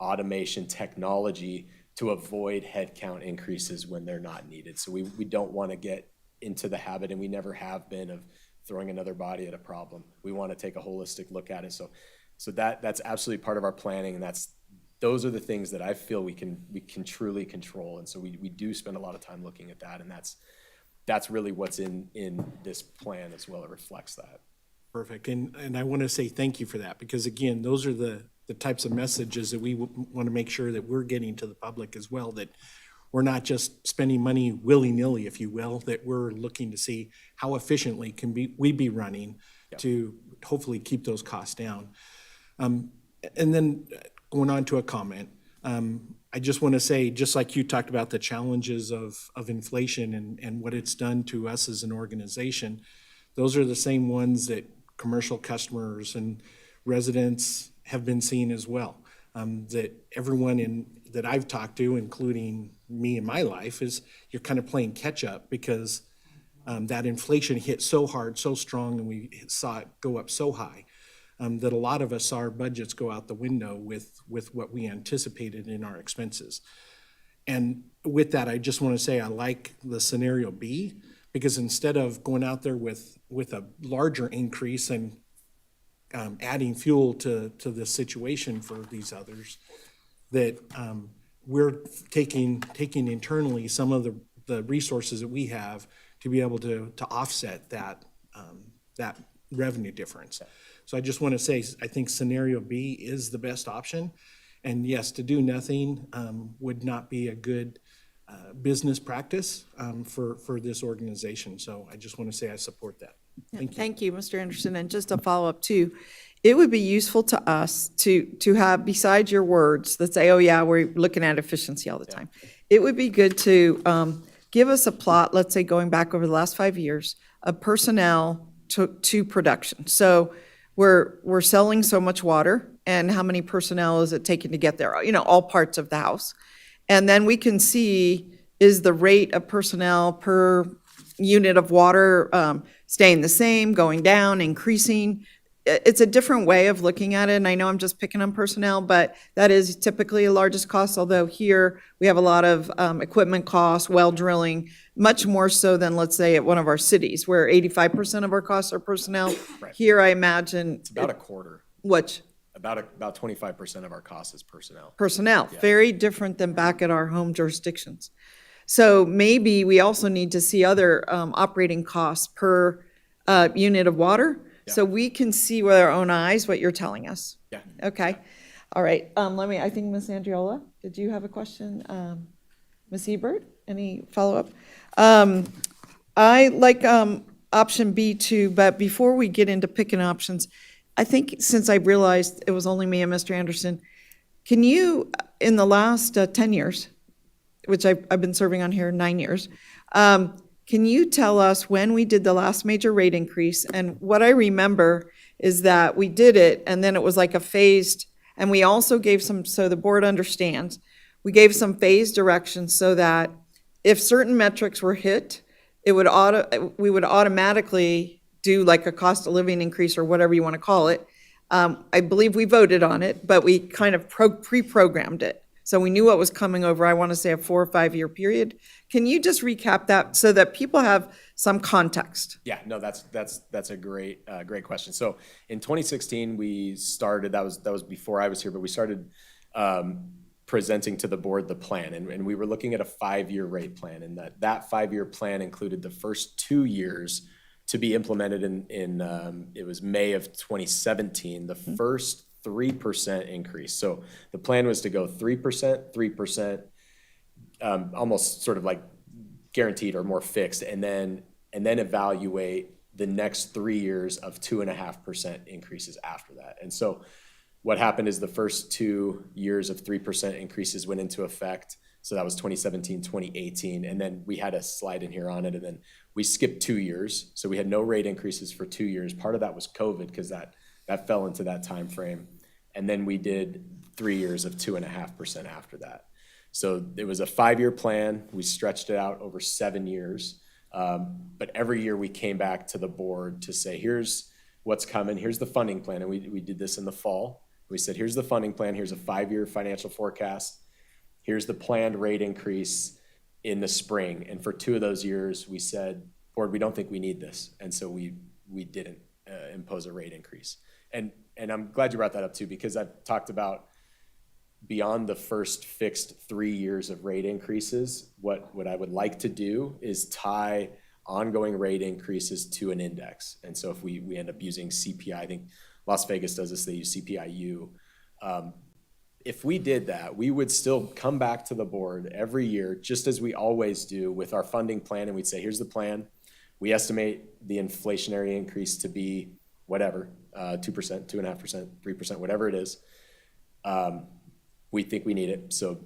automation, technology to avoid headcount increases when they're not needed? So we don't want to get into the habit, and we never have been, of throwing another body at a problem. We want to take a holistic look at it. So that's absolutely part of our planning, and those are the things that I feel we can truly control. And so we do spend a lot of time looking at that, and that's really what's in this plan as well. It reflects that. Perfect. And I want to say thank you for that, because again, those are the types of messages that we want to make sure that we're getting to the public as well, that we're not just spending money willy-nilly, if you will, that we're looking to see how efficiently we be running to hopefully keep those costs down. And then going on to a comment, I just want to say, just like you talked about the challenges of inflation and what it's done to us as an organization, those are the same ones that commercial customers and residents have been seeing as well. That everyone that I've talked to, including me in my life, is you're kind of playing catch up, because that inflation hit so hard, so strong, and we saw it go up so high, that a lot of us saw our budgets go out the window with what we anticipated in our expenses. And with that, I just want to say I like the scenario B, because instead of going out there with a larger increase and adding fuel to the situation for these others, that we're taking internally some of the resources that we have to be able to offset that revenue difference. So I just want to say, I think scenario B is the best option. And yes, to do nothing would not be a good business practice for this organization. So I just want to say I support that. Thank you. Thank you, Mr. Anderson. And just a follow-up too, it would be useful to us to have, besides your words that say, oh yeah, we're looking at efficiency all the time. It would be good to give us a plot, let's say going back over the last 5 years, of personnel to production. So we're selling so much water, and how many personnel is it taking to get there? All parts of the house. And then we can see, is the rate of personnel per unit of water staying the same, going down, increasing? It's a different way of looking at it, and I know I'm just picking on personnel, but that is typically the largest cost, although here we have a lot of equipment costs, well drilling, much more so than, let's say, at one of our cities, where 85% of our costs are personnel. Right. Here, I imagine. It's about a quarter. Which? About 25% of our cost is personnel. Personnel, very different than back at our home jurisdictions. So maybe we also need to see other operating costs per unit of water, so we can see with our own eyes what you're telling us. Yeah. Okay. All right. I think Ms. Andriola, did you have a question? Ms. Ebert, any follow-up? I like option B too, but before we get into picking options, I think since I realized it was only me and Mr. Anderson, can you, in the last 10 years, which I've been serving on here 9 years, can you tell us when we did the last major rate increase? And what I remember is that we did it, and then it was like a phased, and we also gave some, so the board understands, we gave some phased directions so that if certain metrics were hit, we would automatically do like a cost of living increase or whatever you want to call it. I believe we voted on it, but we kind of pre-programmed it. So we knew what was coming over, I want to say a 4 or 5 year period. Can you just recap that so that people have some context? Yeah, no, that's a great question. So in 2016, we started, that was before I was here, but we started presenting to the board the plan, and we were looking at a 5-year rate plan, and that 5-year plan included the first 2 years to be implemented in it was May of 2017, the first 3% increase. So the plan was to go 3%, almost sort of like guaranteed or more fixed, and then evaluate the next 3 years of 2.5% increases after that. And so what happened is the first 2 years of 3% increases went into effect. So that was 2017, 2018, and then we had a slide in here on it, and then we skipped 2 years. So we had no rate increases for 2 years. Part of that was COVID because that fell into that time frame. And then we did 3 years of 2.5% after that. So it was a 5-year plan. We stretched it out over 7 years. But every year we came back to the board to say, here's what's coming, here's the funding plan. And we did this in the fall. We said, here's the funding plan, here's a 5-year financial forecast, here's the planned rate increase in the spring. And for 2 of those years, we said, board, we don't think we need this. And so we didn't impose a rate increase. And I'm glad you brought that up too, because I've talked about beyond the first fixed 3 years of rate increases, what I would like to do is tie ongoing rate increases to an index. And so if we end up using CPI, I think Las Vegas does this, they use CPIU. If we did that, we would still come back to the board every year, just as we always do with our funding plan, and we'd say, here's the plan. We estimate the inflationary increase to be whatever, 2%, 2.5%, 3%, whatever it is. We think we need it, so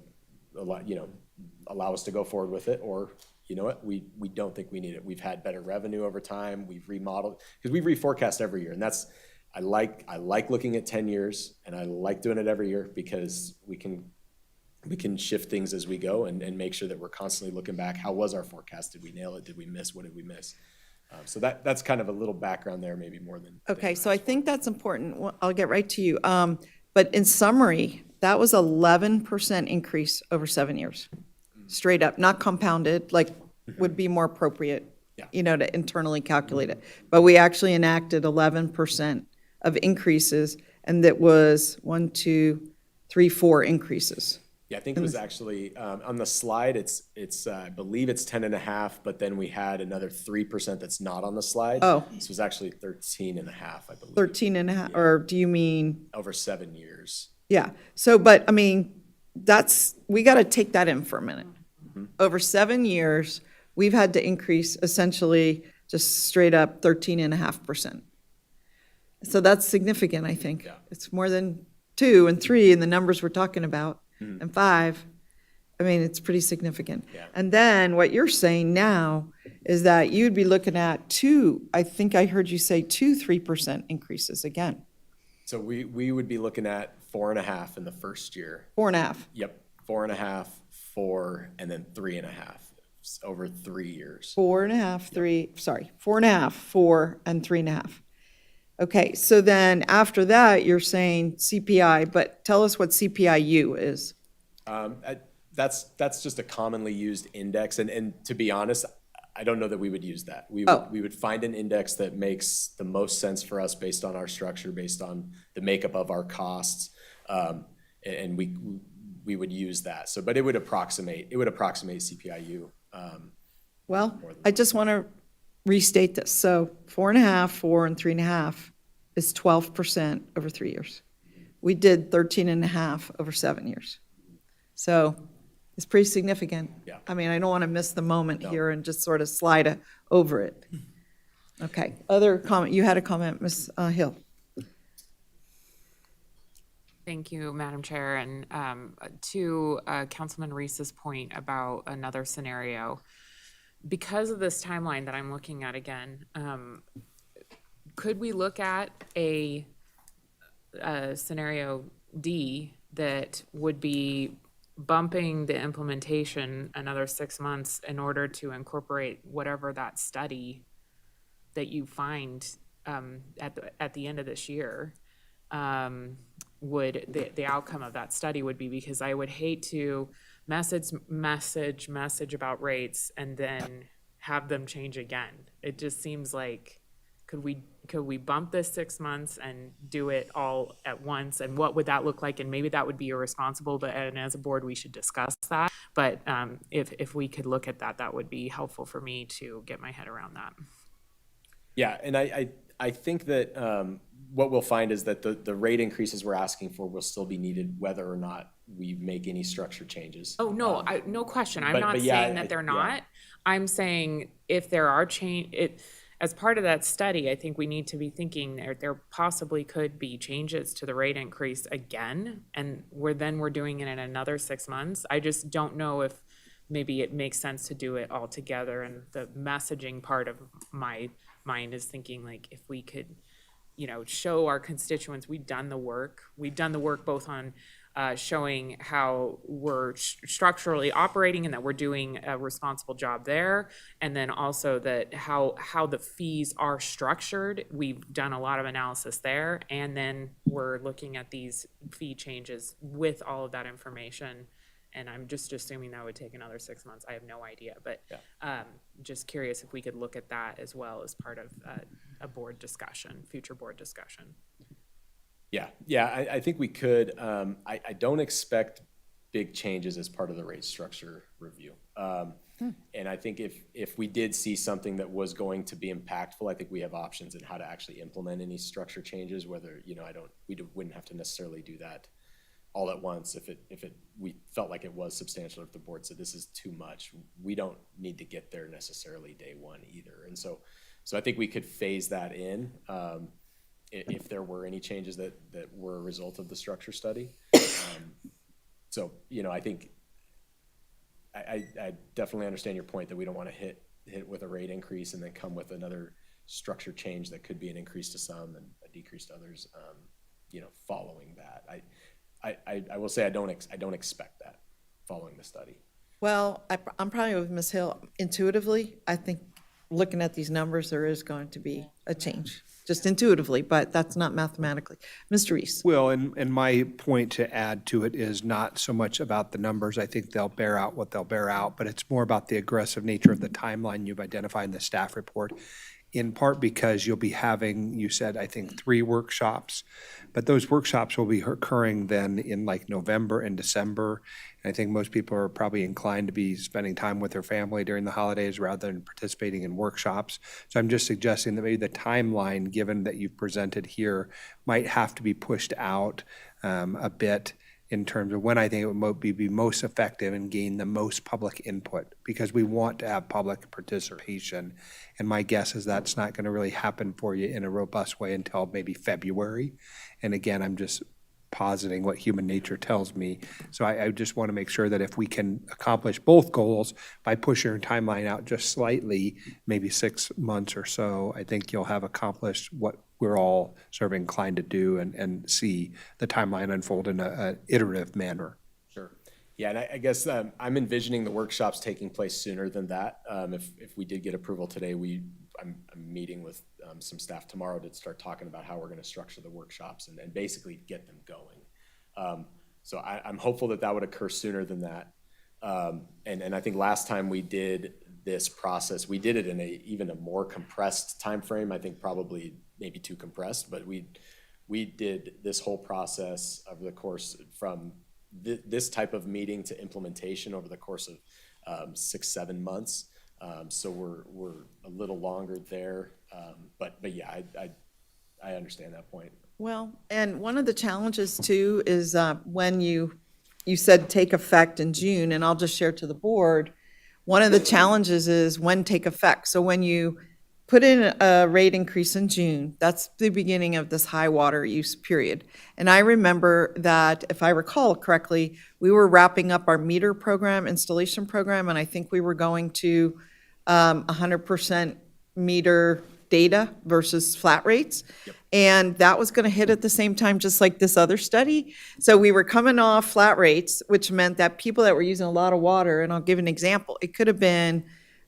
allow us to go forward with it, or you know what, we don't think we need it. We've had better revenue over time. We've remodeled, because we reforecast every year, and I like looking at 10 years, and I like doing it every year because we can shift things as we go and make sure that we're constantly looking back. How was our forecast? Did we nail it? Did we miss? What did we miss? So that's kind of a little background there, maybe more than. Okay, so I think that's important. Well, I'll get right to you. But in summary, that was 11% increase over 7 years, straight up, not compounded, like would be more appropriate, to internally calculate it. But we actually enacted 11% of increases, and that was 1, 2, 3, 4 increases. Yeah, I think it was actually, on the slide, it's I believe it's 10.5, but then we had another 3% that's not on the slide. Oh. This was actually 13.5, I believe. 13.5, or do you mean? Over 7 years. Yeah, so, but, I mean, we got to take that in for a minute. Over 7 years, we've had to increase essentially just straight up 13.5%. So that's significant, I think. Yeah. It's more than 2 and 3 in the numbers we're talking about, and 5. I mean, it's pretty significant. Yeah. And then what you're saying now is that you'd be looking at 2, I think I heard you say 2 3% increases again. So we would be looking at 4.5 in the first year. 4.5. Yep, 4.5, 4, and then 3.5 over 3 years. 4.5, 3, sorry, 4.5, 4, and 3.5. Okay, so then after that, you're saying CPI, but tell us what CPIU is. That's just a commonly used index, and to be honest, I don't know that we would use that. We would find an index that makes the most sense for us based on our structure, based on the makeup of our costs, and we would use that. So, but it would approximate CPIU. Well, I just want to restate this. So 4.5, 4, and 3.5 is 12% over 3 years. We did 13.5 over 7 years. So it's pretty significant. Yeah. I mean, I don't want to miss the moment here and just sort of slide over it. Okay, other comment, you had a comment, Ms. Hill. Thank you, Madam Chair. And to Councilman Reese's point about another scenario, because of this timeline that I'm looking at again, could we look at a scenario D that would be bumping the implementation another 6 months in order to incorporate whatever that study that you find at the end of this year? would, the outcome of that study would be, because I would hate to message about rates and then have them change again. It just seems like, could we bump this 6 months and do it all at once? And what would that look like? And maybe that would be irresponsible, but, and as a board, we should discuss that. But if we could look at that, that would be helpful for me to get my head around that. Yeah, and I think that what we'll find is that the rate increases we're asking for will still be needed whether or not we make any structure changes. Oh, no, no question. I'm but not yeah, saying that they're yeah. not. I'm saying if there are as part of that study, I think we need to be thinking there possibly could be changes to the rate increase again, and we're doing it in another 6 months. I just don't know if maybe it makes sense to do it all together. And the messaging part of my mind is thinking, like, if we could, show our constituents we've done the work both on showing how we're structurally operating and that we're doing a responsible job there, and then also that how the fees are structured. We've done a lot of analysis there, and then we're looking at these fee changes with all of that information. And I'm just assuming that would take another 6 months. I have no idea, but just curious if we could look at that as well as part of a board discussion, future board discussion. Yeah, I think we could. I don't expect big changes as part of the rate structure review. And I think if we did see something that was going to be impactful, I think we have options in how to actually implement any structure changes, whether, we wouldn't have to necessarily do that all at once if we felt like it was substantial. If the board said this is too much, we don't need to get there necessarily day one either. And so I think we could phase that in if there were any changes that were a result of the structure study. So I think I definitely understand your point that we don't want to hit with a rate increase and then come with another structure change that could be an increase to some and a decrease to others. Following that, I will say I don't expect that following the study. Well, I'm probably with Ms. Hill. Intuitively, I think looking at these numbers, there is going to be a change, just intuitively, but that's not mathematically. Mr. Reese? Well, and my point to add to it is not so much about the numbers. I think they'll bear out what they'll bear out, but it's more about the aggressive nature of the timeline you've identified in the staff report, in part because you'll be having, you said, I think, 3 workshops, but those workshops will be occurring then in like November and December. And I think most people are probably inclined to be spending time with their family during the holidays rather than participating in workshops. So I'm just suggesting that maybe the timeline, given that you've presented here, might have to be pushed out a bit in terms of when I think it would be most effective and gain the most public input, because we want to have public participation. And my guess is that's not going to really happen for you in a robust way until maybe February. And again, I'm just positing what human nature tells me. So I just want to make sure that if we can accomplish both goals by pushing our timeline out just slightly, maybe 6 months or so, I think you'll have accomplished what we're all sort of inclined to do and see the timeline unfold in an iterative manner. Sure. Yeah, and I guess I'm envisioning the workshops taking place sooner than that. If we did get approval today, I'm meeting with some staff tomorrow to start talking about how we're going to structure the workshops and basically get them going. So I'm hopeful that would occur sooner than that. And I think last time we did this process, we did it in even a more compressed time frame. I think probably maybe too compressed, but we did this whole process over the course from this type of meeting to implementation over the course of 6-7 months. So we're a little longer there, but yeah, I understand that point. Well, and one of the challenges too is when you said take effect in June, and I'll just share to the board, one of the challenges is when take effect. So when you put in a rate increase in June, that's the beginning of this high water use period. And I remember that, if I recall correctly, we were wrapping up our meter program, installation program, and I think we were going to 100% meter data versus flat rates. Yep. And that was going to hit at the same time, just like this other study. So we were coming off flat rates, which meant that people that were using a lot of water, and I'll give an example, it could have been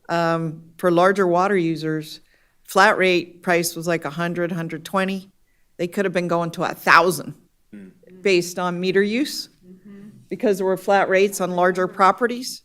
for larger water users, flat rate price was like 100, 120. they could have been going to 1,000 based on meter use, because there were flat rates on larger properties.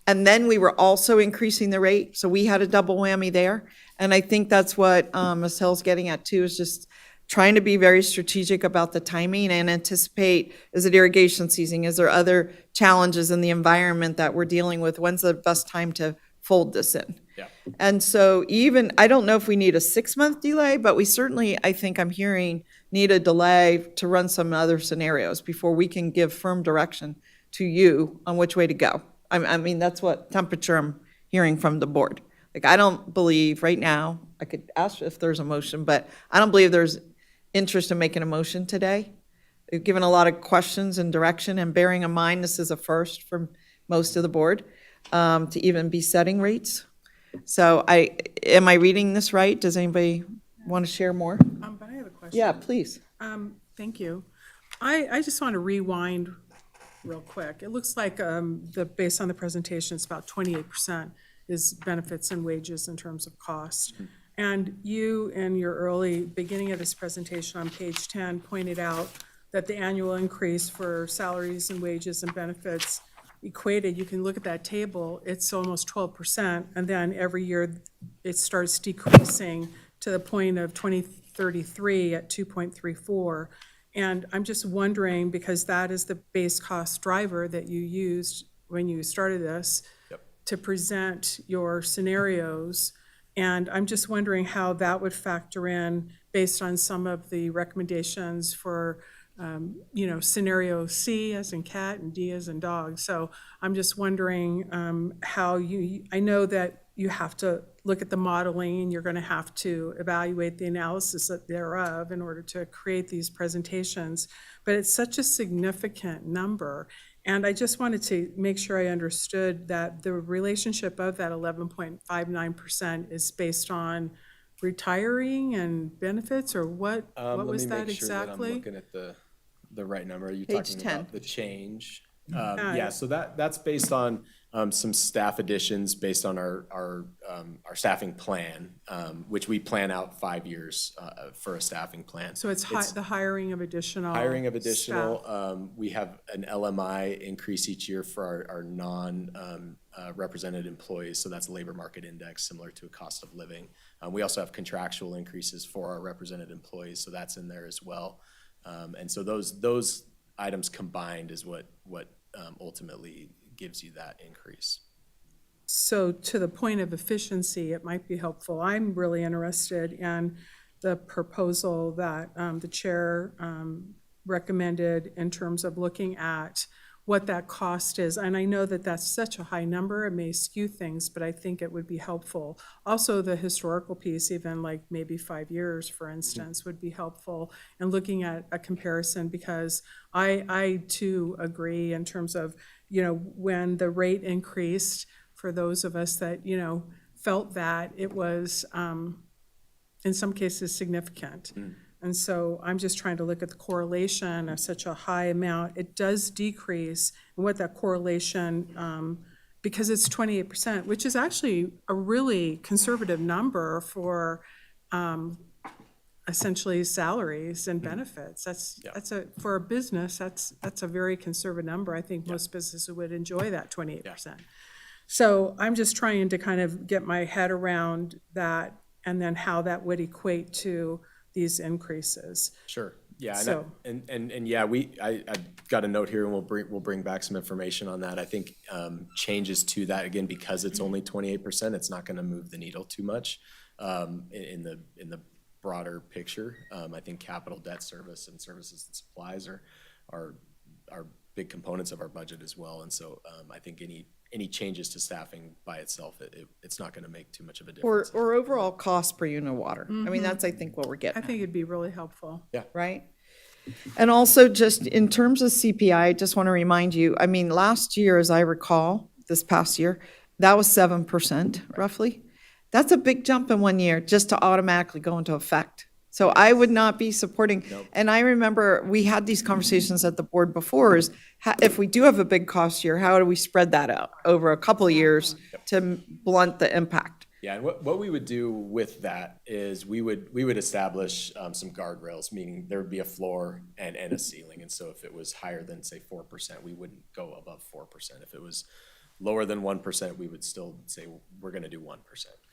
And then we were also increasing the rate, so we had a double whammy there. And I think that's what Ms. Hill's getting at too, is just trying to be very strategic about the timing and anticipate, is it irrigation season? Is there other challenges in the environment that we're dealing with? When's the best time to fold this in? Yeah. And so even, I don't know if we need a 6-month delay, but we certainly, I think I'm hearing, need a delay to run some other scenarios before we can give firm direction to you on which way to go. I mean, that's what temperature I'm hearing from the board. Like, I don't believe right now, I could ask if there's a motion, but I don't believe there's interest in making a motion today. We've given a lot of questions and direction, and bearing in mind, this is a first for most of the board, to even be setting rates. So am I reading this right? Does anybody want to share more? But I have a question. Yeah, please. Thank you. I just want to rewind real quick. It looks like based on the presentation, it's about 28% is benefits and wages in terms of cost. And you, in your early beginning of this presentation on page 10, pointed out that the annual increase for salaries and wages and benefits equated, you can look at that table, it's almost 12%, and then every year it starts decreasing to the point of 2033 at 2.34. And I'm just wondering, because that is the base cost driver that you used when you started this to present your scenarios, and I'm just wondering how that would factor in based on some of the recommendations for scenario C as in cat and D as in dog. So I'm just wondering how I know that you have to look at the modeling and you're going to have to evaluate the analysis thereof in order to create these presentations, but it's such a significant number. And I just wanted to make sure I understood that the relationship of that 11.59% is based on retiring and benefits, or what was that exactly? I'm looking at the right number. Are you Page talking 10. about the change? Yeah, so that's based on some staff additions based on our staffing plan, which we plan out 5 years for a staffing plan. So it's the hiring of additional Additional. We have an LMI increase each year for our non-represented employees, so that's a labor market index similar to a cost of living. We also have contractual increases for our represented employees, so that's in there as well. And so those items combined is what ultimately gives you that increase. So to the point of efficiency, it might be helpful. I'm really interested in the proposal that the chair recommended in terms of looking at what that cost is. And I know that that's such a high number, it may skew things, but I think it would be helpful. Also, the historical piece, even like maybe 5 years, for instance, would be helpful in looking at a comparison, because I too agree in terms of, when the rate increased, for those of us that, felt that, it was in some cases significant. And so I'm just trying to look at the correlation of such a high amount. It does decrease, and what that correlation, because it's 28%, which is actually a really conservative number for essentially salaries and benefits. For a business, that's a very conservative number. I think most businesses would enjoy that 28%. So I'm just trying to kind of get my head around that, and then how that would equate to these increases. Sure. Yeah. So- And yeah, I've got a note here, and we'll bring back some information on that. I think changes to that, again, because it's only 28%, it's not going to move the needle too much in the broader picture. I think capital debt service and services and supplies are big components of our budget as well. And so I think any changes to staffing by itself, it's not going to make too much of a difference. Or overall cost per unit of water. I mean, that's, I think, what we're I getting think it'd be really helpful. right? And also, just in terms of CPI, I just want to remind you, I mean, last year, as I recall, this past year, that was 7% roughly. That's a big jump in 1 year, just to automatically go into effect. So I would not be supporting, and I remember we had these conversations at the board before, is if we do have a big cost year, how do we spread that out over a couple of years to blunt the impact? Yeah, and what we would do with that is we would establish some guardrails, meaning there would be a floor and a ceiling. And so if it was higher than, say, 4%, we wouldn't go above 4%. If it was lower than 1%, we would still say we're going to do 1%.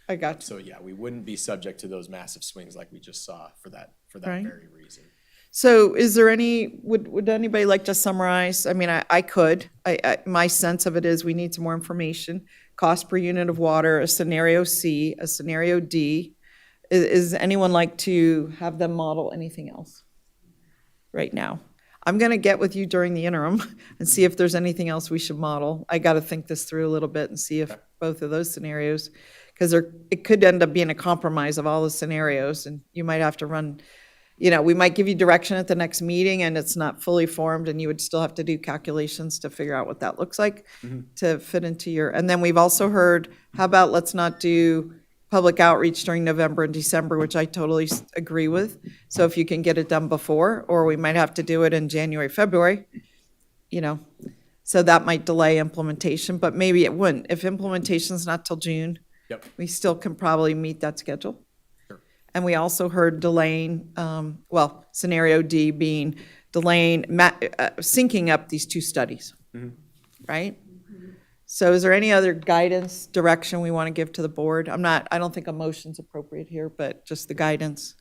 I got you. So yeah, we wouldn't be subject to those massive swings like we just saw for that Right. very reason. So is there any, would anybody like to summarize? I mean, I could. My sense of it is we need some more information. Cost per unit of water, a scenario C, a scenario D. Is anyone like to have them model anything else right now? I'm going to get with you during the interim and see if there's anything else we should model. I got to think this through a little bit and see if both of those scenarios, because it could end up being a compromise of all the scenarios, and you might have to run, we might give you direction at the next meeting and it's not fully formed, and you would still have to do calculations to figure out what that looks like to fit into your, and then we've also heard, how about let's not do public outreach during November and December, which I totally agree with. So if you can get it done before, or we might have to do it in January, February, so that might delay implementation, but maybe it wouldn't. If implementation's not till June, Yep. we still can probably meet that schedule. And we also heard delaying, scenario D being delaying, syncing up these two studies, right? So is there any other guidance, direction we want to give to the board? I don't think a motion's appropriate here, but just the guidance.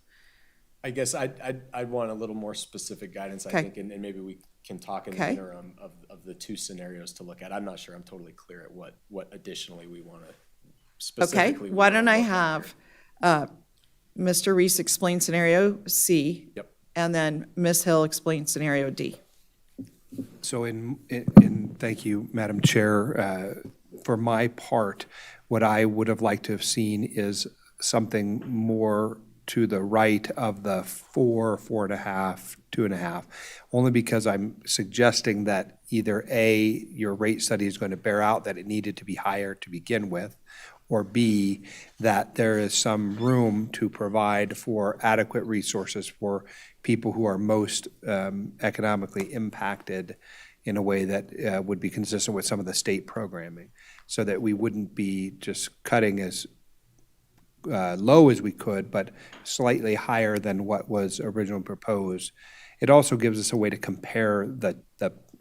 I guess I'd want a little more specific guidance, I Okay. think, and maybe we can talk in the Okay. interim of the two scenarios to look at. I'm not sure I'm totally clear at what additionally we want to Okay, specifically. why don't I look at here. have Mr. Reese explain scenario C? Yep. And then Ms. Hill explain scenario D. So thank you, Madam Chair. For my part, what I would have liked to have seen is something more to the right of the 4.5, 2.5, only because I'm suggesting that either A, your rate study is going to bear out that it needed to be higher to begin with, or B, that there is some room to provide for adequate resources for people who are most economically impacted in a way that would be consistent with some of the state programming, so that we wouldn't be just cutting as low as we could, but slightly higher than what was originally proposed. It also gives us a way to compare the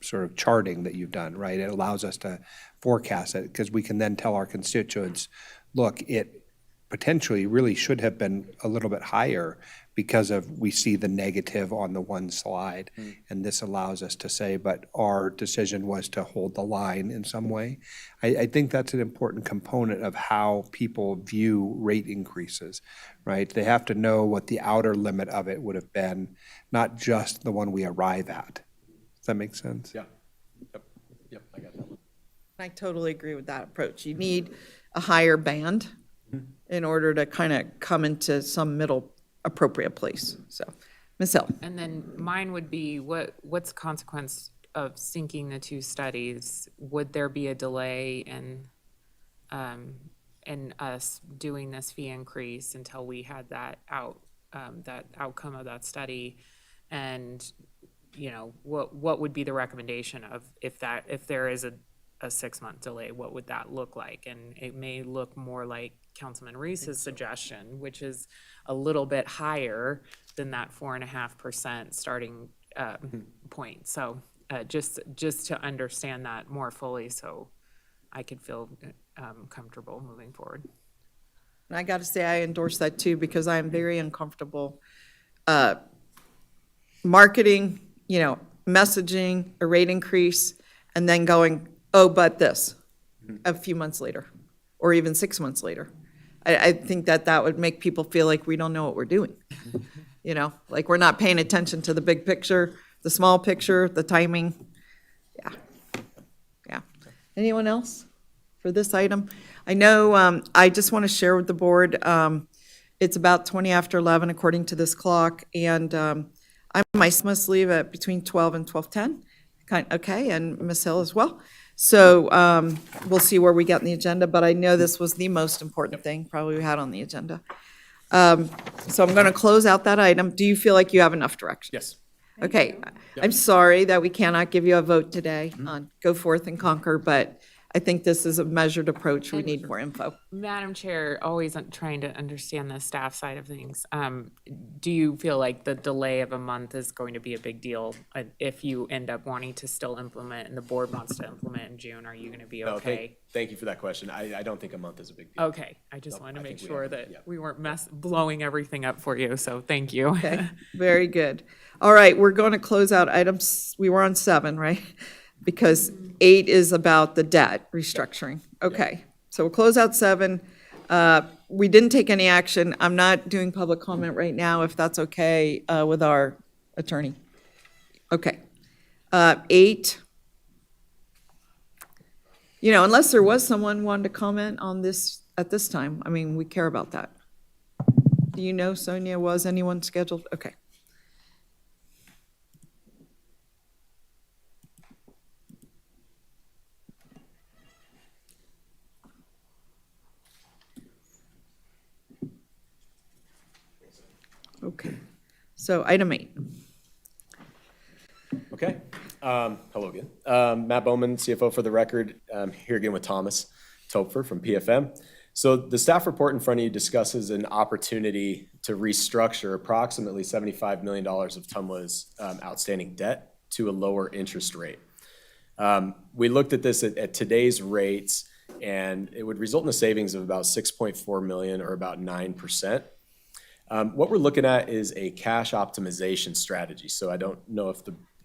sort of charting that you've done, right? It allows us to forecast it, because we can then tell our constituents, look, it potentially really should have been a little bit higher because we see the negative on the one slide. And this allows us to say, but our decision was to hold the line in some way. I think that's an important component of how people view rate increases, right? They have to know what the outer limit of it would have been, not just the one we arrive at. Does that make sense? Yeah. Yep, I got that one. I totally agree with that approach. You need a higher band in order to kind of come into some middle appropriate place. So, Ms. Hill. And then mine would be, what's the consequence of syncing the two studies? Would there be a delay in us doing this fee increase until we had that outcome of that study? And, what would be the recommendation of if there is a 6-month delay, what would that look like? And it may look more like Councilman Reese's suggestion, which is a little bit higher than that 4.5% starting point. So just to understand that more fully, so I could feel comfortable moving forward. And I got to say, I endorse that too, because I am very uncomfortable marketing, messaging, a rate increase, and then going, oh, but this, a few months later, or even 6 months later. I think that would make people feel like we don't know what we're doing. Like we're not paying attention to the big picture, the small picture, the timing. Yeah. Anyone else for this item? I know, I just want to share with the board, it's about 20 after 11 according to this clock, and I must leave at between 12 and 12:10. Okay, and Ms. Hill as well. So we'll see where we get in the agenda, but I know this was the most important thing probably we had on the agenda. So I'm going to close out that item. Do you feel like you have enough direction? Yes. Okay, I'm sorry that we cannot give you a vote today on go forth and conquer, but I think this is a measured approach. We need more info. Madam Chair, always trying to understand the staff side of things. Do you feel like the delay of a month is going to be a big deal if you end up wanting to still implement and the board wants to implement in June? Are you going to be No, okay? thank you for that question. I don't think a month is a big deal. Okay, I just wanted to I make think we sure have- that yeah. we weren't blowing everything up for you, so thank you. Okay, very good. All right, we're going to close out items, we were on 7, right? Because 8 is about the debt restructuring. Okay, so we'll close out 7. We didn't take any action. I'm not doing public comment right now, if that's okay with our attorney. Okay. 8. You know, unless there was someone wanted to comment on this at this time, I mean, we care about that. Do you know, Sonia, was anyone scheduled? Okay. Okay, so item 8. Okay. Hello again. Matt Bowman, CFO for the record. Here again with Thomas Topfer from PFM. So the staff report in front of you discusses an opportunity to restructure approximately $75 million of TUMLA's outstanding debt to a lower interest rate. We looked at this at today's rates, and it would result in a savings of about $6.4 million, or about 9%. What we're looking at is a cash optimization strategy. So I don't know if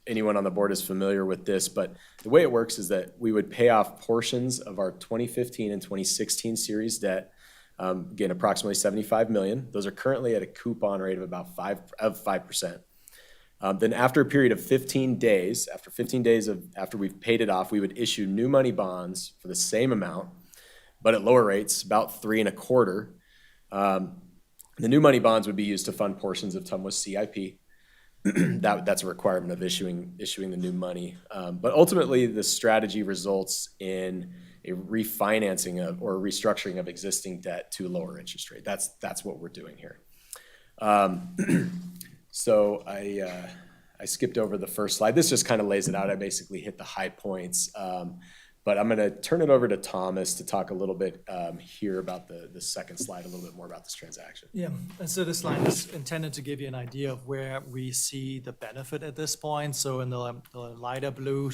anyone on the board is familiar with this, but the way it works is that we would pay off portions of our 2015 and 2016 series debt, again, approximately $75 million. Those are currently at a coupon rate of about 5%. Then after a period of 15 days, after we've paid it off, we would issue new money bonds for the same amount, but at lower rates, about 3.25%. The new money bonds would be used to fund portions of TUMLA's CIP. That's a requirement of issuing the new money. But ultimately, the strategy results in a refinancing or restructuring of existing debt to a lower interest rate. That's what we're doing here. So I skipped over the first slide. This just kind of lays it out. I basically hit the high points. But I'm going to turn it over to Thomas to talk a little bit here about the second slide, a little bit more about this transaction. Yeah, and so this slide is intended to give you an idea of where we see the benefit at this point. So in the lighter blue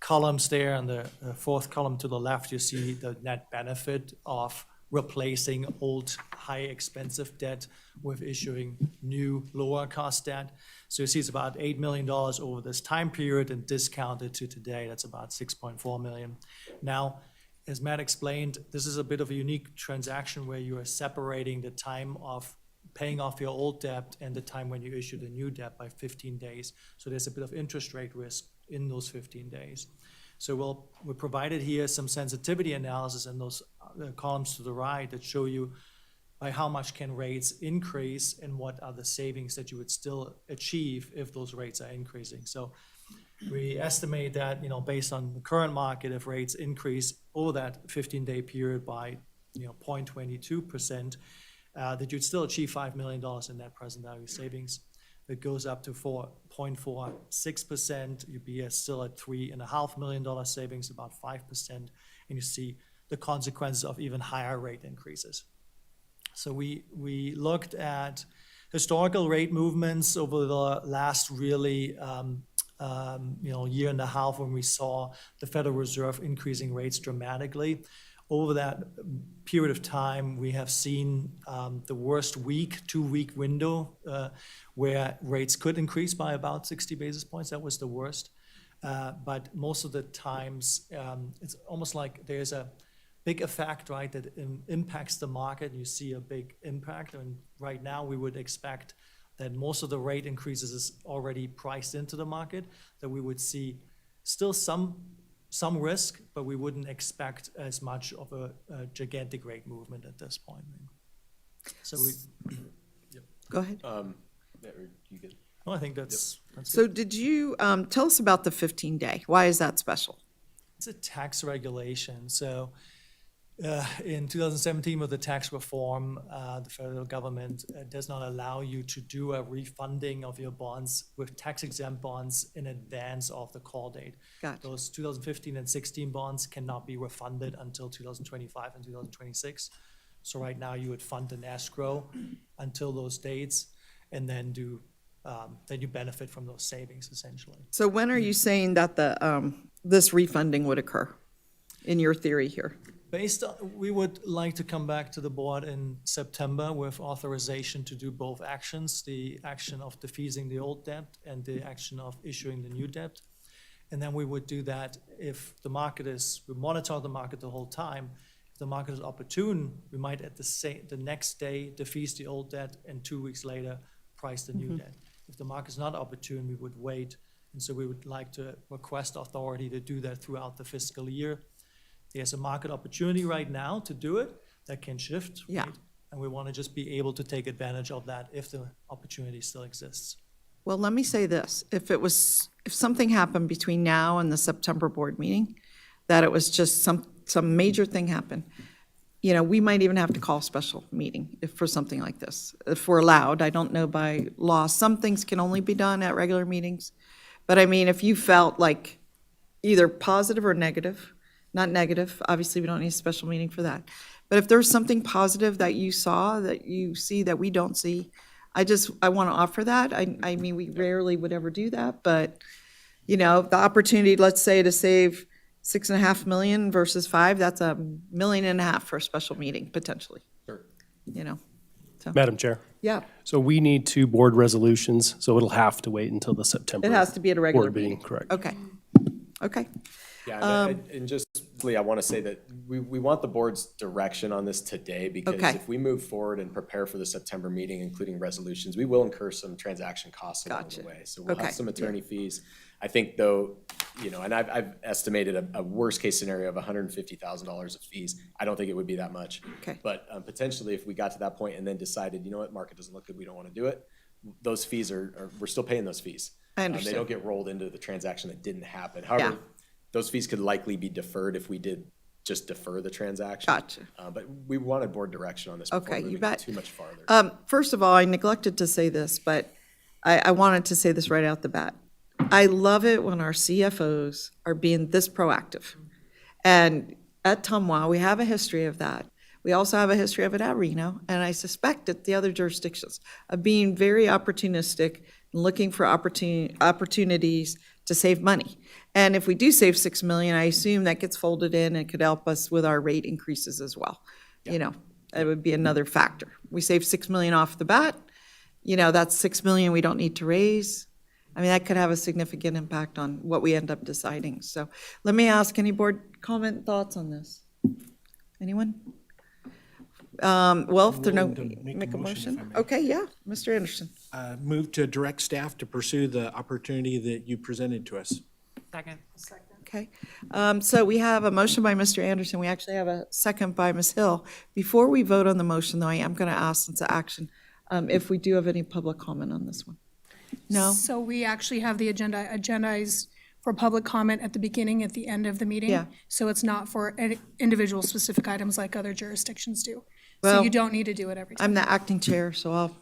columns there, and the fourth column to the left, you see the net benefit of replacing old, high expensive debt with issuing new, lower cost debt. So you see it's about $8 million over this time period, and discounted to today, that's about $6.4 million. Now, as Matt explained, this is a bit of a unique transaction where you are separating the time of paying off your old debt and the time when you issue the new debt by 15 days. So there's a bit of interest rate risk in those 15 days. So we provided here some sensitivity analysis in those columns to the right that show you by how much can rates increase and what are the savings that you would still achieve if those rates are increasing. So we estimate that, based on the current market, if rates increase over that 15-day period by, 0.22%, that you'd still achieve $5 million in net present value savings. It goes up to 4.46%. You'd be still at $3.5 million savings, about 5%, and you see the consequences of even higher rate increases. So we looked at historical rate movements over the last really year and a half, when we saw the Federal Reserve increasing rates dramatically. Over that period of time, we have seen the worst 2-week window where rates could increase by about 60 basis points. That was the worst. But most of the times, it's almost like there's a big effect, right, that impacts the market. You see a big impact. And right now, we would expect that most of the rate increases is already priced into the market, that we would see still some risk, but we wouldn't expect as much of a gigantic rate movement at this point. So Go ahead. You good? Well, I think that's So good. did you, tell us about the 15-day. Why is that special? It's a tax regulation. So In 2017 with the tax reform, the federal government does not allow you to do a refunding of your bonds with tax-exempt bonds in advance of the call date. Gotcha. Those 2015 and 16 bonds cannot be refunded until 2025 and 2026. So right now you would fund an escrow until those dates and then then you benefit from those savings essentially. So when are you saying that this refunding would occur, in your theory here? We would like to come back to the board in September with authorization to do both actions, the action of defeasing the old debt and the action of issuing the new debt. And then we would do that if we monitor the market the whole time. If the market is opportune, we might at the next day defease the old debt and 2 weeks later price the new debt. If the market is not opportune, we would wait. And so we would like to request authority to do that throughout the fiscal year. There's a market opportunity right now to do it that can shift. Yeah. Right? And we want to just be able to take advantage of that if the opportunity still exists. Well, let me say this, if something happened between now and the September board meeting, that it was just some major thing happened, we might even have to call a special meeting for something like this, if we're allowed. I don't know by law, some things can only be done at regular meetings. But I mean, if you felt like either positive or negative, not negative, obviously we don't need a special meeting for that. But if there's something positive that you saw, that you see that we don't see, I want to offer that. I mean, we rarely would ever do that, but, the opportunity, let's say, to save 6.5 million versus 5, that's $1.5 million for a special meeting, potentially. Sure. Madam Chair, Yeah, so we need 2 board resolutions, so it'll have to wait until the September. it has to be at a regular board meeting. meeting. Correct. Okay. Yeah, and just, I want to say that we want the board's direction on this today, because Okay. if we move forward and prepare for the September meeting, including resolutions, we will incur some transaction costs along the Gotcha. way. So we'll Okay. have some attorney fees. I think though, and I've estimated a worst-case scenario of $150,000 of fees. I don't think it would be that much. Okay. But potentially, if we got to that point and then decided, market doesn't look good, we don't want to do it, those fees we're still paying those fees. I They don't understand. get rolled into the transaction that didn't happen. However, those fees could likely be deferred if we did just defer the transaction. Gotcha. But we wanted board direction on this before Okay, you moving bet. too much farther. First of all, I neglected to say this, but I wanted to say this right out the bat. I love it when our CFOs are being this proactive. And at Tumwa, we have a history of that. We also have a history of it at Reno, and I suspect at the other jurisdictions, of being very opportunistic and looking for opportunities to save money. And if we do save $6 million, I assume that gets folded in and could help us with our rate increases as well. It would be another factor. We save $6 million off the bat, that's $6 million we don't need to raise. I mean, that could have a significant impact on what we end up deciding. So let me ask, any board comment, thoughts on this? Anyone? Well, if there no, willing to make a motion? if I may. Okay, yeah, Mr. Anderson. Move to direct staff to pursue the opportunity that you presented to us. Second. Okay, so we have a motion by Mr. Anderson. We actually have a second by Ms. Hill. Before we vote on the motion, though, I am going to ask, since action, if we do have any public comment on this one. No? So we actually have the agendized for public comment at the beginning, at the end of the meeting. Yeah. So it's not for individual specific items like other jurisdictions do. So Well, you don't need to do it every time. I'm the acting chair, so I'm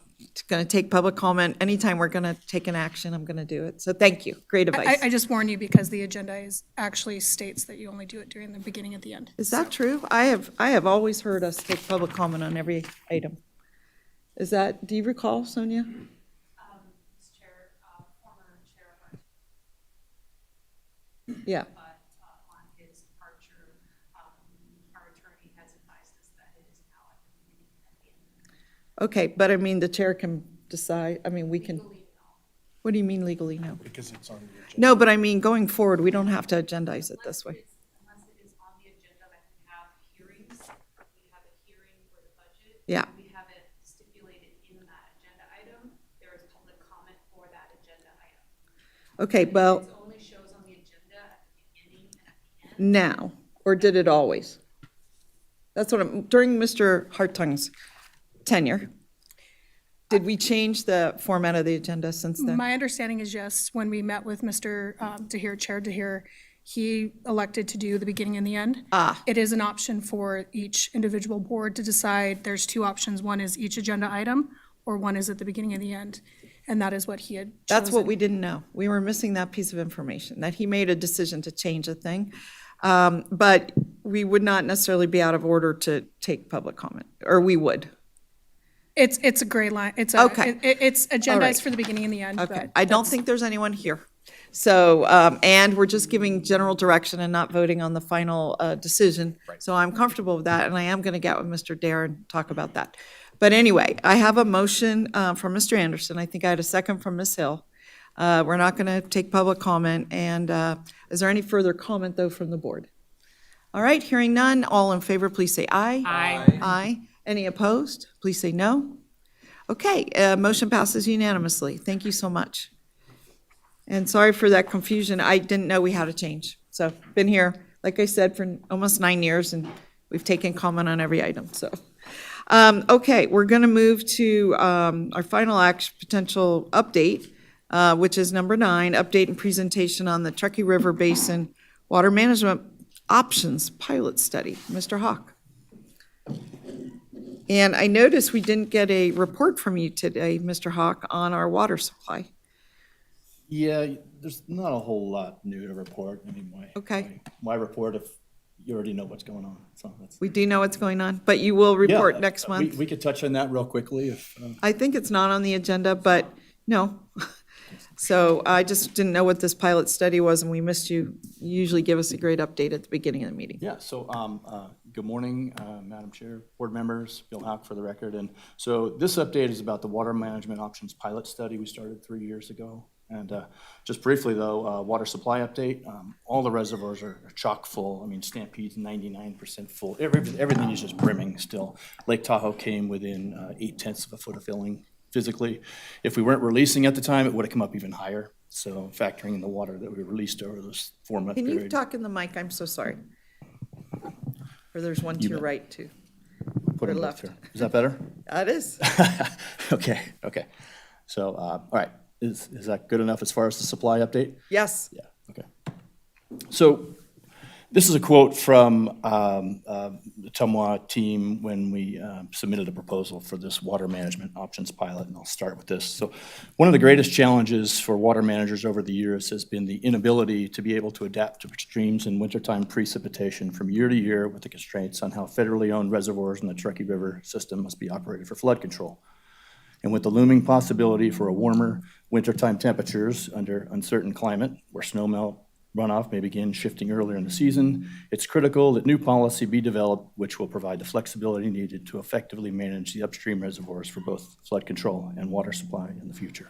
going to take public comment. Anytime we're going to take an action, I'm going to do it. So thank you. Great advice. I just warn you because the agenda actually states that you only do it during the beginning at the end. Is that true? I have always heard us take public comment on every item. Do you recall, Sonia? Mr. Chair, former chair of our, Yeah. but on his departure, our attorney has advised us that it is now at the beginning and at the end. Okay, but I mean, the chair can decide, we can. What do you mean legally no? Because it's on the agenda. No, but I mean, going forward, we don't have to agendize it this way. Unless it is on the agenda that we have hearings, we have a hearing for the budget. Yeah. We have it stipulated in that agenda item. There is public comment for that agenda item. Okay, well, It only shows on the agenda at the beginning and at the end. now, or did it always? That's what during Mr. Hartung's tenure, did we change the format of the agenda since then? My understanding is yes, when we met with Mr. Chair Tahir, He elected to do the beginning and the end. It is an option for each individual board to decide. There's two options. One is each agenda item, or one is at the beginning and the end. And that is what he had chosen. That's what we didn't know. We were missing that piece of information, that he made a decision to change a thing. But we would not necessarily be out of order to take public comment, or we would. It's a gray line. It's Okay. It's All agendized right. for the beginning and the end, Okay, but I don't think there's anyone here. So, and we're just giving general direction and not voting on the final decision. So I'm comfortable with that, and I am going to get with Mr. Dare and talk about that. But anyway, I have a motion from Mr. Anderson. I think I had a second from Ms. Hill. We're not going to take public comment, and is there any further comment, though, from the board? All right, hearing none, all in favor, please say aye. Aye. Aye. Any opposed? Please say no. Okay, motion passes unanimously. Thank you so much. And sorry for that confusion. I didn't know we had a change. So, been here, like I said, for almost 9 years, and we've taken comment on every item, so. Okay, we're going to move to our final potential update, which is number 9, update and presentation on the Truckee River Basin Water Management Options Pilot Study. Mr. Hawk. And I noticed we didn't get a report from you today, Mr. Hawk, on our water supply. Yeah, there's not a whole lot new to report. I mean, Okay. my report, if you already know what's going on. So that's. We do know what's going on, but you will report Yeah, next month. We could touch on that real quickly if. I think it's not on the agenda, but no. So I just didn't know what this pilot study was, and we missed you. You usually give us a great update at the beginning of the meeting. Yeah, so good morning, Madam Chair, board members, Bill Houck for the record. And so this update is about the Water Management Options Pilot Study we started 3 years ago. And just briefly though, water supply update, all the reservoirs are chock full. I mean, Stampede's 99% full. Everything is just brimming still. Lake Tahoe came within 0.8 of a foot of filling physically. If we weren't releasing at the time, it would have come up even higher. So factoring in the water that we released over this 4-month Can period. you talk in the mic? I'm so sorry. Or there's one to your bet. right, too. Put or them both left. here. Is that better? That is. Okay. So, all right, is that good enough as far as the supply update? Yes. Yeah, okay. So this is a quote from the Tumwa team when we submitted a proposal for this water management options pilot, and I'll start with this. So one of the greatest challenges for water managers over the years has been the inability to be able to adapt to extremes in wintertime precipitation from year to year with the constraints on how federally owned reservoirs in the Truckee River system must be operated for flood control. And with the looming possibility for a warmer wintertime temperatures under uncertain climate, where snowmelt runoff may begin shifting earlier in the season, it's critical that new policy be developed which will provide the flexibility needed to effectively manage the upstream reservoirs for both flood control and water supply in the future.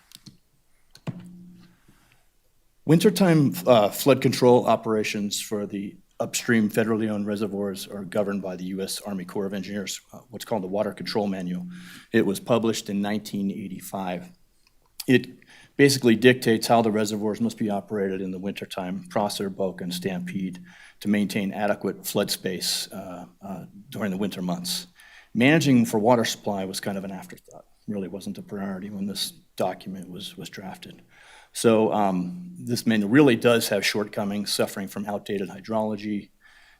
Wintertime flood control operations for the upstream federally owned reservoirs are governed by the U.S. Army Corps of Engineers, what's called the Water Control Manual. It was published in 1985. It basically dictates how the reservoirs must be operated in the wintertime, Prosser, Boca, and Stampede, to maintain adequate flood space during the winter months. Managing for water supply was kind of an afterthought. Really wasn't a priority when this document was drafted. So this manual really does have shortcomings, suffering from outdated hydrology,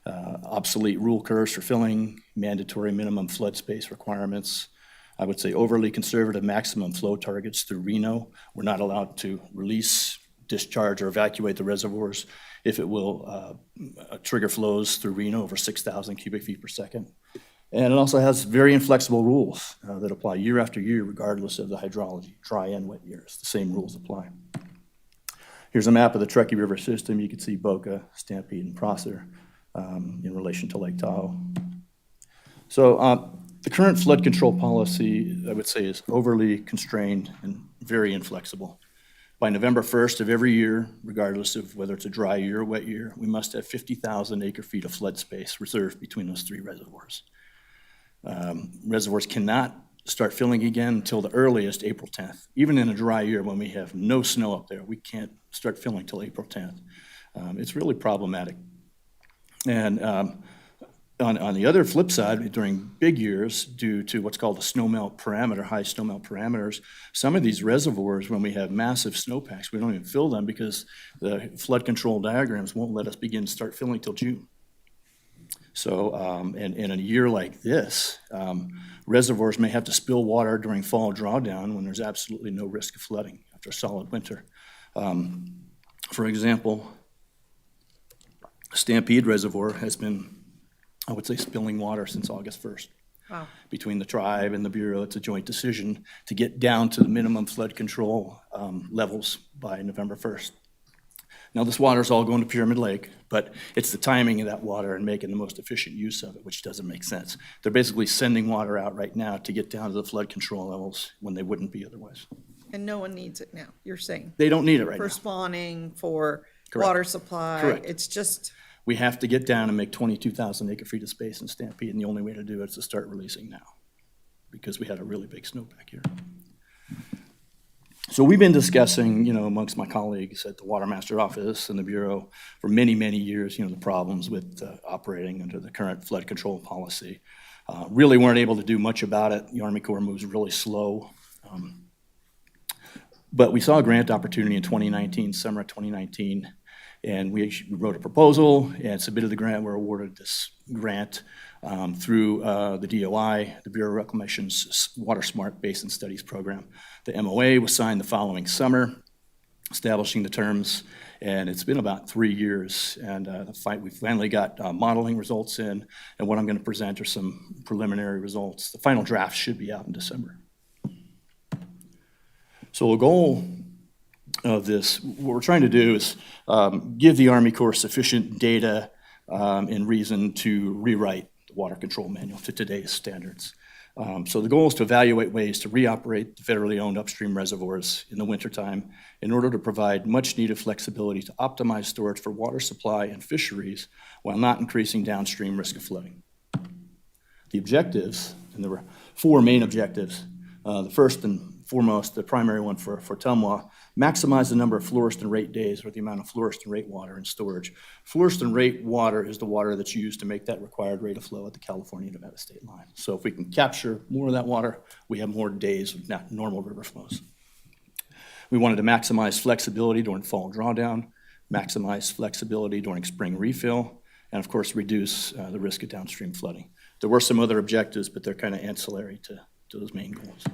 obsolete rule curves for filling, mandatory minimum flood space requirements. I would say overly conservative maximum flow targets through Reno. We're not allowed to release, discharge, or evacuate the reservoirs if it will trigger flows through Reno over 6,000 cubic feet per second. And it also has very inflexible rules that apply year after year regardless of the hydrology, dry and wet years. The same rules apply. Here's a map of the Truckee River system. You can see Boca, Stampede, and Prosser in relation to Lake Tahoe. So the current flood control policy, I would say, is overly constrained and very inflexible. By November 1st of every year, regardless of whether it's a dry year or wet year, we must have 50,000 acre-feet of flood space reserved between those 3 reservoirs. Reservoirs cannot start filling again until the earliest April 10th. Even in a dry year when we have no snow up there, we can't start filling until April 10th. It's really problematic. And on the other flip side, during big years, due to what's called the snowmelt parameter, high snowmelt parameters, some of these reservoirs, when we have massive snowpacks, we don't even fill them because the flood control diagrams won't let us begin to start filling till June. So, and in a year like this, reservoirs may have to spill water during fall drawdown when there's absolutely no risk of flooding after a solid winter. For example, Stampede Reservoir has been, I would say, spilling water since August 1st. Wow. Between the tribe and the Bureau, it's a joint decision to get down to the minimum flood control levels by November 1st. Now, this water is all going to Pyramid Lake, but it's the timing of that water and making the most efficient use of it, which doesn't make sense. They're basically sending water out right now to get down to the flood control levels when they wouldn't be otherwise. And no one needs it now, you're saying? They don't need it right For now. spawning, for Correct. water supply? Correct. It's just, We have to get down and make 22,000 acre feet of space in Stampede, and the only way to do it is to start releasing now, because we had a really big snowpack here. So we've been discussing, amongst my colleagues at the Water Master Office and the Bureau for many, many years, the problems with operating under the current flood control policy. Really weren't able to do much about it. The Army Corps moves really slow. But we saw a grant opportunity in 2019, summer of 2019, and we wrote a proposal and submitted the grant. We're awarded this grant through the DOI, the Bureau of Reclamation's Water Smart Basin Studies Program. The MOA was signed the following summer, establishing the terms, and it's been about 3 years. And we finally got modeling results in, and what I'm going to present are some preliminary results. The final draft should be out in December. So the goal of this, what we're trying to do is give the Army Corps sufficient data and reason to rewrite the water control manual to today's standards. So the goal is to evaluate ways to reoperate the federally owned upstream reservoirs in the wintertime in order to provide much needed flexibility to optimize storage for water supply and fisheries while not increasing downstream risk of flooding. The objectives, and there were 4 main objectives. The first and foremost, the primary one for Tumwa, maximize the number of fluorescent rate days or the amount of fluorescent rate water in storage. Fluorescent rate water is the water that's used to make that required rate of flow at the California-Nevada state line. So if we can capture more of that water, we have more days of normal river flows. We wanted to maximize flexibility during fall drawdown, maximize flexibility during spring refill, and of course, reduce the risk of downstream flooding. There were some other objectives, but they're kind of ancillary to those main goals.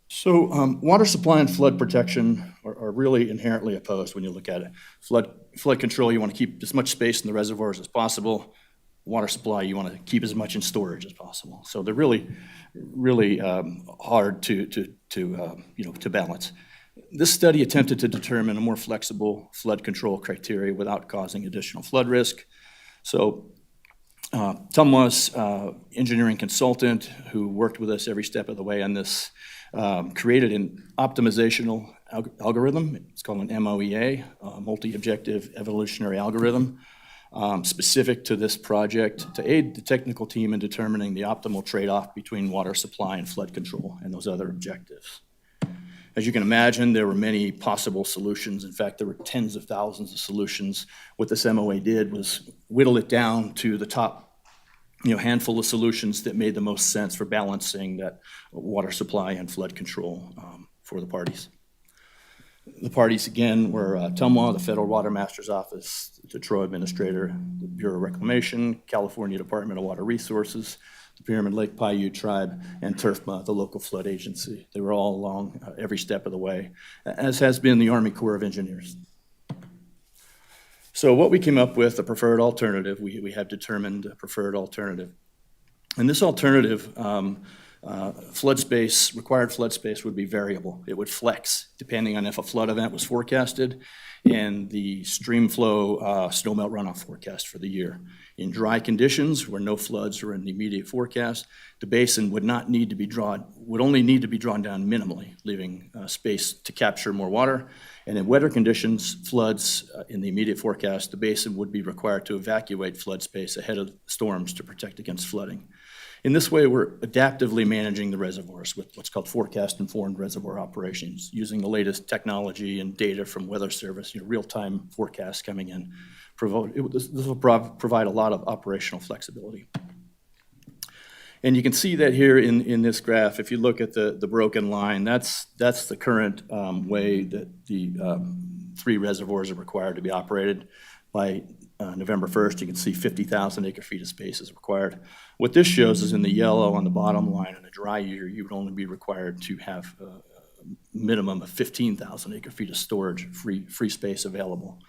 So water supply and flood protection are really inherently opposed when you look at it. Flood control, you want to keep as much space in the reservoirs as possible. Water supply, you want to keep as much in storage as possible. So they're really hard to balance. This study attempted to determine a more flexible flood control criteria without causing additional flood risk. So Tumwa's engineering consultant, who worked with us every step of the way on this, created an optimizational algorithm. It's called an MOEA, multi-objective evolutionary algorithm, specific to this project to aid the technical team in determining the optimal trade-off between water supply and flood control and those other objectives. As you can imagine, there were many possible solutions. In fact, there were tens of thousands of solutions. What this MOA did was whittle it down to the top handful of solutions that made the most sense for balancing that water supply and flood control for the parties. The parties, again, were Tumwa, the Federal Water Master's Office, the Troy Administrator, the Bureau of Reclamation, California Department of Water Resources, the Pyramid Lake Paiute Tribe, and TURFMA, the local flood agency. They were all along every step of the way, as has been the Army Corps of Engineers. So what we came up with, the preferred alternative, we have determined a preferred alternative. And this alternative, required flood space would be variable. It would flex depending on if a flood event was forecasted and the stream flow snowmelt runoff forecast for the year. In dry conditions where no floods are in the immediate forecast, the basin would only need to be drawn down minimally, leaving space to capture more water. And in wetter conditions, floods in the immediate forecast, the basin would be required to evacuate flood space ahead of storms to protect against flooding. In this way, we're adaptively managing the reservoirs with what's called forecast-informed reservoir operations, using the latest technology and data from Weather Service, real-time forecasts coming in. This will provide a lot of operational flexibility. And you can see that here in this graph. If you look at the broken line, that's the current way that the 3 reservoirs are required to be operated. By November 1st, you can see 50,000 acre-feet of space is required. What this shows is in the yellow on the bottom line, in a dry year, you would only be required to have a minimum of 15,000 acre-feet of storage, free space available.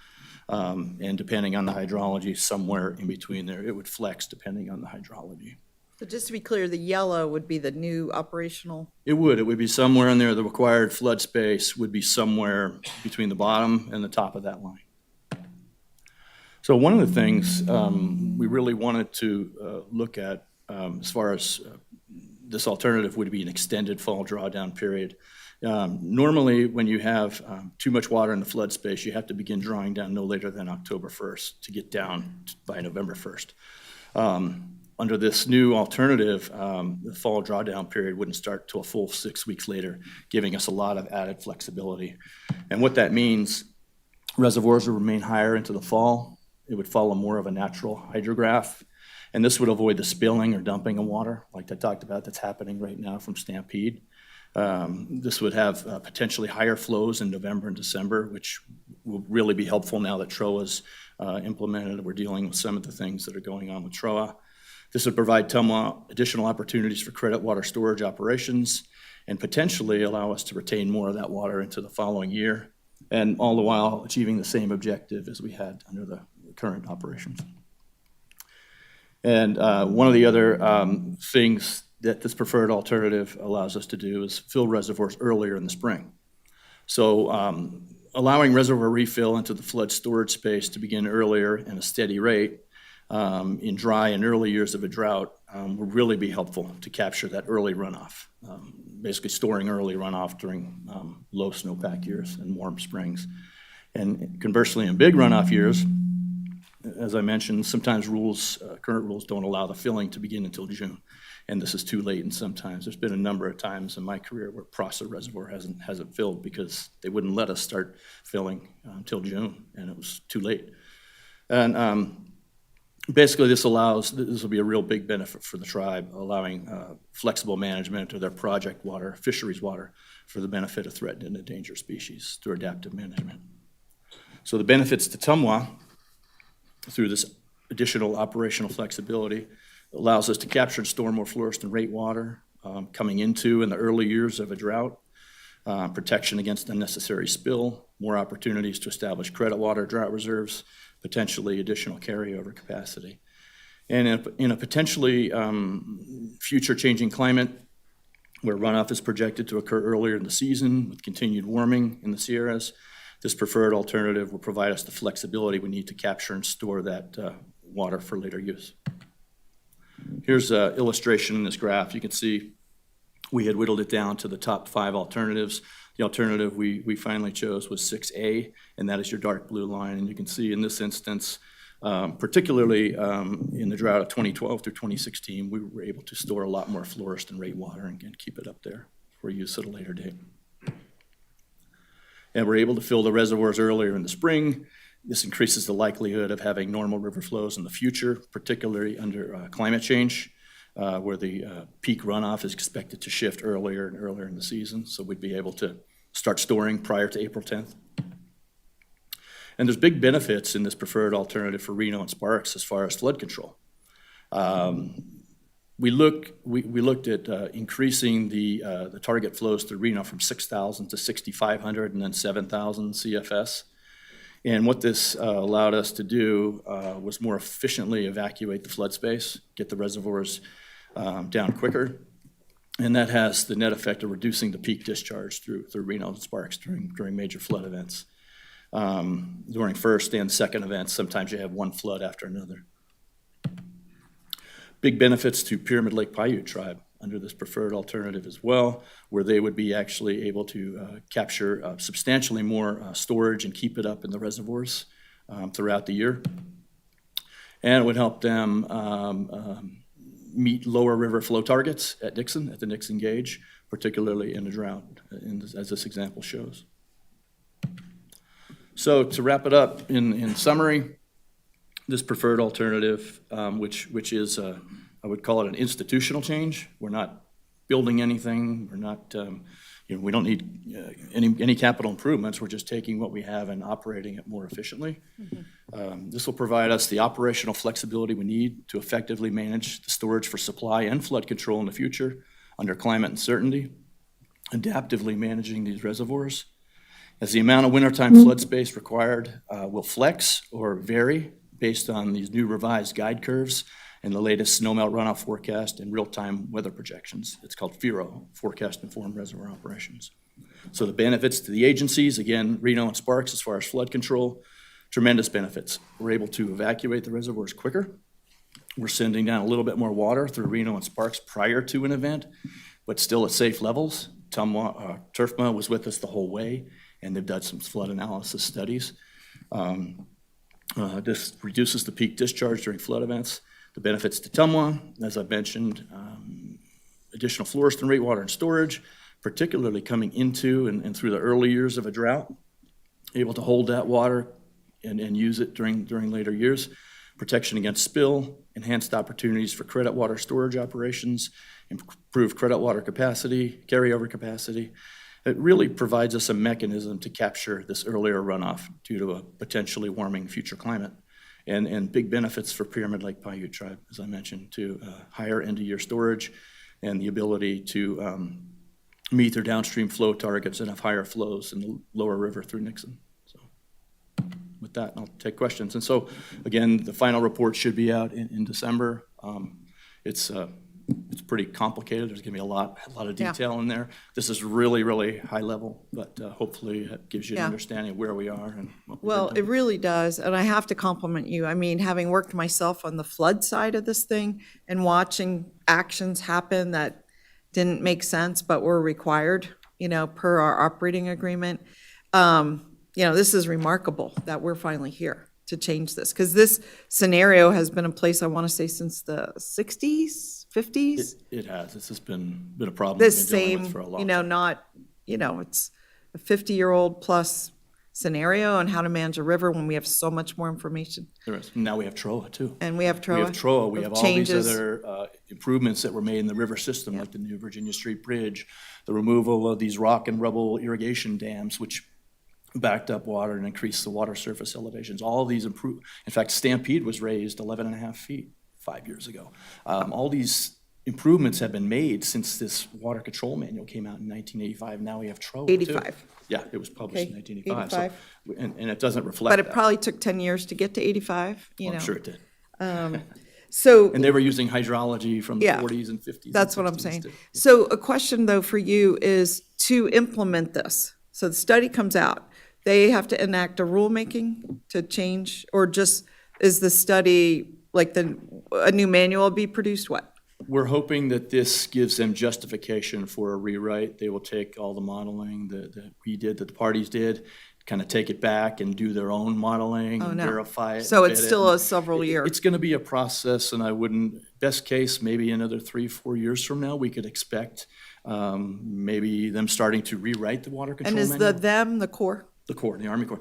And depending on the hydrology, somewhere in between there, it would flex depending on the hydrology. So just to be clear, the yellow would be the new operational? It would be somewhere in there. The required flood space would be somewhere between the bottom and the top of that line. So one of the things we really wanted to look at as far as this alternative would be an extended fall drawdown period. Normally, when you have too much water in the flood space, you have to begin drawing down no later than October 1st to get down by November 1st. Under this new alternative, the fall drawdown period wouldn't start till a full 6 weeks later, giving us a lot of added flexibility. And what that means, reservoirs will remain higher into the fall. It would follow more of a natural hydrograph. And this would avoid the spilling or dumping of water, like I talked about, that's happening right now from Stampede. This would have potentially higher flows in November and December, which will really be helpful now that TROA's implemented. We're dealing with some of the things that are going on with TROA. This would provide TUMWA additional opportunities for credit water storage operations and potentially allow us to retain more of that water into the following year, and all the while achieving the same objective as we had under the current operations. And one of the other things that this preferred alternative allows us to do is fill reservoirs earlier in the spring. So allowing reservoir refill into the flood storage space to begin earlier and a steady rate in dry and early years of a drought will really be helpful to capture that early runoff, basically storing early runoff during low snowpack years and warm springs. And conversely, in big runoff years, as I mentioned, sometimes current rules don't allow the filling to begin until June, and this is too late. And sometimes there's been a number of times in my career where Prosser Reservoir hasn't filled because they wouldn't let us start filling until June, and it was too late. And basically, this will be a real big benefit for the tribe, allowing flexible management of their project water, fisheries water, for the benefit of threatened and endangered species through adaptive management. So the benefits to TUMWA through this additional operational flexibility allows us to capture and store more fluorescent rate water coming into in the early years of a drought, protection against unnecessary spill, more opportunities to establish credit water drought reserves, potentially additional carryover capacity. And in a potentially future changing climate where runoff is projected to occur earlier in the season with continued warming in the Sierras, this preferred alternative will provide us the flexibility we need to capture and store that water for later use. Here's an illustration in this graph. You can see we had whittled it down to the top 5 alternatives. The alternative we finally chose was 6A, and that is your dark blue line. And you can see in this instance, particularly in the drought of 2012 through 2016, we were able to store a lot more fluorescent rate water and keep it up there for use at a later date. And we're able to fill the reservoirs earlier in the spring. This increases the likelihood of having normal river flows in the future, particularly under climate change, where the peak runoff is expected to shift earlier and earlier in the season. So we'd be able to start storing prior to April 10th. And there's big benefits in this preferred alternative for Reno and Sparks as far as flood control. We looked at increasing the target flows through Reno from 6,000 to 6,500 and then 7,000 CFS. And what this allowed us to do was more efficiently evacuate the flood space, get the reservoirs down quicker. And that has the net effect of reducing the peak discharge through Reno and Sparks during major flood events. During first and second events, sometimes you have one flood after another. Big benefits to Pyramid Lake Paiute tribe under this preferred alternative as well, where they would be actually able to capture substantially more storage and keep it up in the reservoirs throughout the year. And it would help them meet lower river flow targets at Nixon, at the Nixon gauge, particularly in a drought, as this example shows. So to wrap it up, in summary, this preferred alternative, which is, I would call it an institutional change. We're not building anything. We're not, we don't need any capital improvements. We're just taking what we have and operating it more efficiently. This will provide us the operational flexibility we need to effectively manage the storage for supply and flood control in the future under climate uncertainty, adaptively managing these reservoirs. As the amount of wintertime flood space required will flex or vary based on these new revised guide curves and the latest snowmelt runoff forecast and real-time weather projections. It's called FIRO, Forecast Informed Reservoir Operations. So the benefits to the agencies, again, Reno and Sparks as far as flood control, tremendous benefits. We're able to evacuate the reservoirs quicker. We're sending down a little bit more water through Reno and Sparks prior to an event, but still at safe levels. TURFMA was with us the whole way, and they've done some flood analysis studies. This reduces the peak discharge during flood events. The benefits to Tumwa, as I mentioned, additional fluorescent rate water and storage, particularly coming into and through the early years of a drought, able to hold that water and use it during later years. Protection against spill, enhanced opportunities for credit water storage operations, improved credit water capacity, carryover capacity. It really provides us a mechanism to capture this earlier runoff due to a potentially warming future climate. And big benefits for Pyramid Lake Paiute Tribe, as I mentioned, to higher end-of-year storage and the ability to meet their downstream flow targets and have higher flows in the lower river through Nixon. So with that, I'll take questions. And so, again, the final report should be out in December. It's pretty complicated. There's gonna be a lot of detail in there. This is really, really high level, but hopefully it gives you an understanding of where we are and what we've Well, been it doing. really does, and I have to compliment you. I mean, having worked myself on the flood side of this thing and watching actions happen that didn't make sense but were required, per our operating agreement, this is remarkable that we're finally here to change this, because this scenario has been in place, I want to say, since the 60s, 50s? It has. This has been a problem This we've been dealing same, with for a long time. it's a 50-year-old plus scenario on how to manage a river when we have so much more information. There is. Now we have TROA too. And we have TROA. We have TROA. We have all these changes. other improvements that were made in the river system, like the new Virginia Street Bridge, the removal of these rock and rubble irrigation dams, which backed up water and increased the water surface elevations. All of these improve. In fact, Stampede was raised 11 and a half feet 5 years ago. All these improvements have been made since this water control manual came out in 1985. Now we have TROA too. 85. Yeah, it was published in Okay, 1985. So, 85. and it doesn't reflect But it that. probably took 10 years to get to 85, I'm sure it did. So. And they were using hydrology from the Yeah, 40s and 50s. That's and what I'm 60s saying. too. So a question, though, for you is to implement this. So the study comes out. They have to enact a rulemaking to change, or just is the study, like a new manual be produced? What? We're hoping that this gives them justification for a rewrite. They will take all the modeling that we did, that the parties did, kind of take it back and do their own modeling and no. verify it. So and it's vet it. still a several year. It's going to be a process, and I wouldn't, best case, maybe another 3-4 years from now, we could expect maybe them starting to rewrite the water control And is manual. the Corps? The Corps, the Army Corps.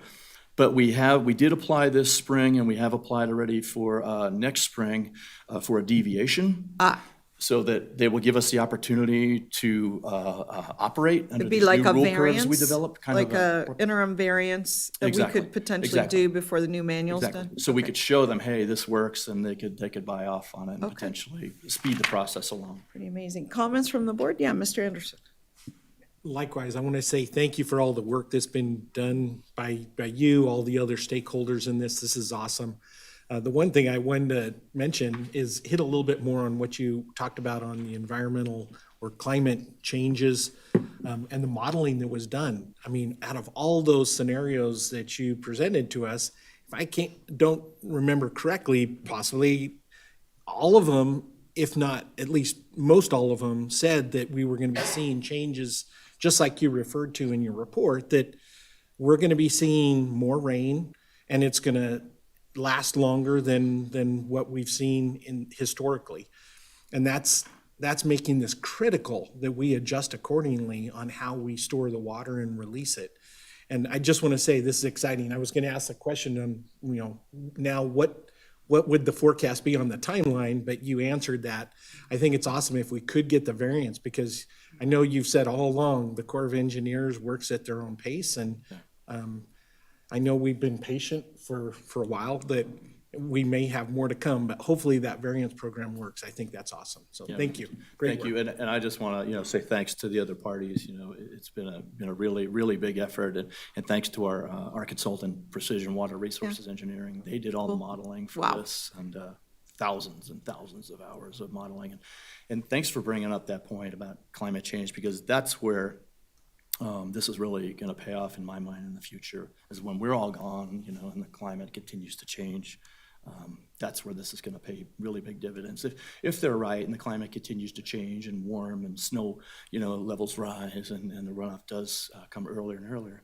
But we did apply this spring, and we have applied already for next spring for a deviation. So that they will give us the opportunity to operate under It'd be these like new a rule curves variance? we developed. Like a interim variance that we Exactly, could potentially exactly. do before the new manual's Exactly. done? So we Okay. could show them, hey, this works, and they could buy off on it and Okay. potentially speed the process along. Pretty amazing. Comments from the board? Yeah, Mr. Anderson. Likewise, I want to say thank you for all the work that's been done by you, all the other stakeholders in this. This is awesome. The one thing I wanted to mention is hit a little bit more on what you talked about on the environmental or climate changes and the modeling that was done. I mean, out of all those scenarios that you presented to us, if I don't remember correctly, possibly all of them, if not at least most all of them, said that we were going to be seeing changes, just like you referred to in your report, that we're going to be seeing more rain and it's going to last longer than what we've seen historically. And that's making this critical that we adjust accordingly on how we store the water and release it. And I just want to say, this is exciting. I was going to ask a question on, now what would the forecast be on the timeline, but you answered that. I think it's awesome if we could get the variance, because I know you've said all along, the Corps of Engineers works at their own pace, and I know we've been patient for a while, that we may have more to come, but hopefully that variance program works. I think that's awesome. So thank you. Great Thank you, and I just want to, say thanks to the other parties. It's been a really, really big effort, and thanks to our consultant, Precision Water Resources Engineering. They did all the modeling for this, and thousands and thousands of hours of modeling. And thanks for bringing up that point about climate change, because that's where this is really going to pay off in my mind in the future, is when we're all gone, and the climate continues to change. That's where this is going to pay really big dividends. If they're right and the climate continues to change and warm and snow, levels rise and the runoff does come earlier and earlier,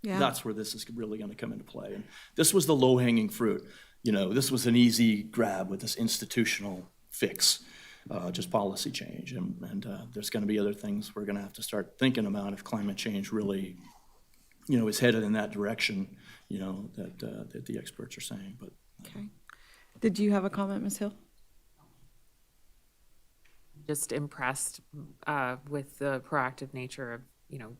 that's where this is really going to come into play. And this was the low-hanging fruit. This was an easy grab with this institutional fix, just policy change. And there's going to be other things we're going to have to start thinking about if climate change really, is headed in that direction, that the experts are saying. But Okay. Did you have a comment, Ms. Hill? Just impressed with the proactive nature of,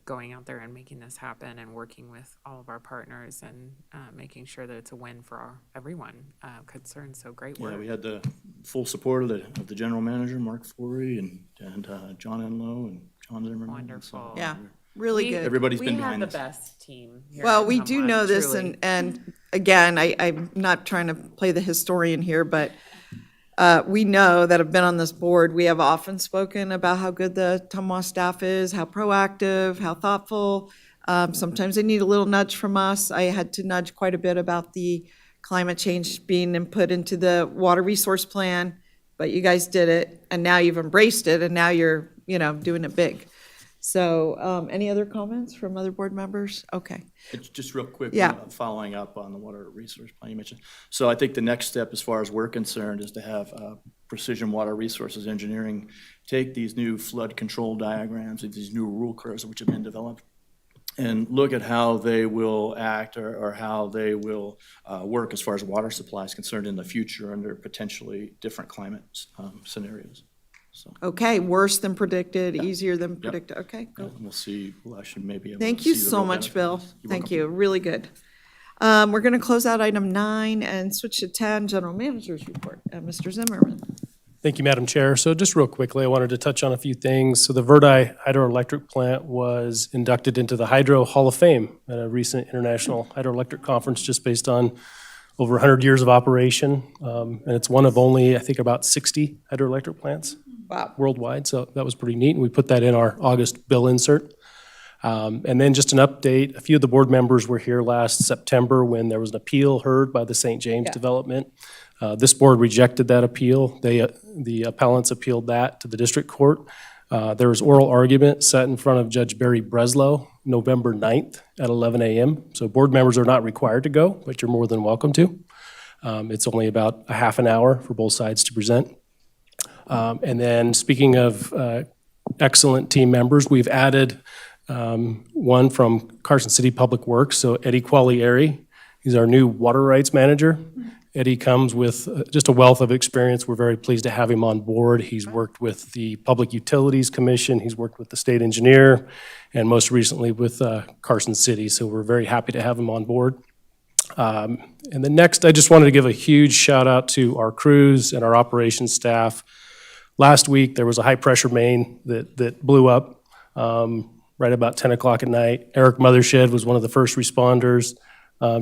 going out there and making this happen and working with all of our partners and making sure that it's a win for everyone concerned. So great work. yeah, we had the full support of the general manager, Mark Flory, and John Enlow and John Zimmerman. Wonderful. Yeah, really good. Everybody's been We have behind the this. best team here. Well, in we do Humboldt, know this, truly. and again, I'm not trying to play the historian here, but we know that have been on this board, we have often spoken about how good the Tumwa staff is, how proactive, how thoughtful. Sometimes they need a little nudge from us. I had to nudge quite a bit about the climate change being input into the water resource plan, but you guys did it, and now you've embraced it, and now you're, doing it big. So, any other comments from other board members? Okay. It's just real quick, Yeah. following up on the water resource plan you mentioned. So I think the next step, as far as we're concerned, is to have Precision Water Resources Engineering take these new flood control diagrams and these new rule curves which have been developed, and look at how they will act or how they will work as far as water supply is concerned in the future under potentially different climate scenarios. So Okay, worse than predicted, easier than predicted. Okay, go. we'll see. We'll actually maybe able Thank to you see the so real much, benefit Bill. of this. You're Thank welcome. you, really good. We're going to close out item 9 and switch to 10, General Manager's Report. Mr. Zimmerman. Thank you, Madam Chair. So just real quickly, I wanted to touch on a few things. So the Verdi hydroelectric plant was inducted into the Hydro Hall of Fame at a recent international hydroelectric conference, just based on over 100 years of operation. And it's one of only, I think, about 60 hydroelectric plants worldwide. So that was pretty neat. And we put that in our August bill insert. And then just an update, a few of the board members were here last September when there was an appeal heard by the St. James development. This board rejected that appeal. The appellants appealed that to the district court. There was oral argument set in front of Judge Barry Breslow, November 9th at 11 a.m. So board members are not required to go, but you're more than welcome to. It's only about a half an hour for both sides to present. And then speaking of excellent team members, we've added one from Carson City Public Works, so Eddie Qualieri. He's our new water rights manager. Eddie comes with just a wealth of experience. We're very pleased to have him on board. He's worked with the Public Utilities Commission, he's worked with the state engineer, and most recently with Carson City, so we're very happy to have him on board. And then next, I just wanted to give a huge shout out to our crews and our operations staff. Last week, there was a high-pressure main that blew up right about 10 o'clock at night. Eric Mothershed was one of the first responders,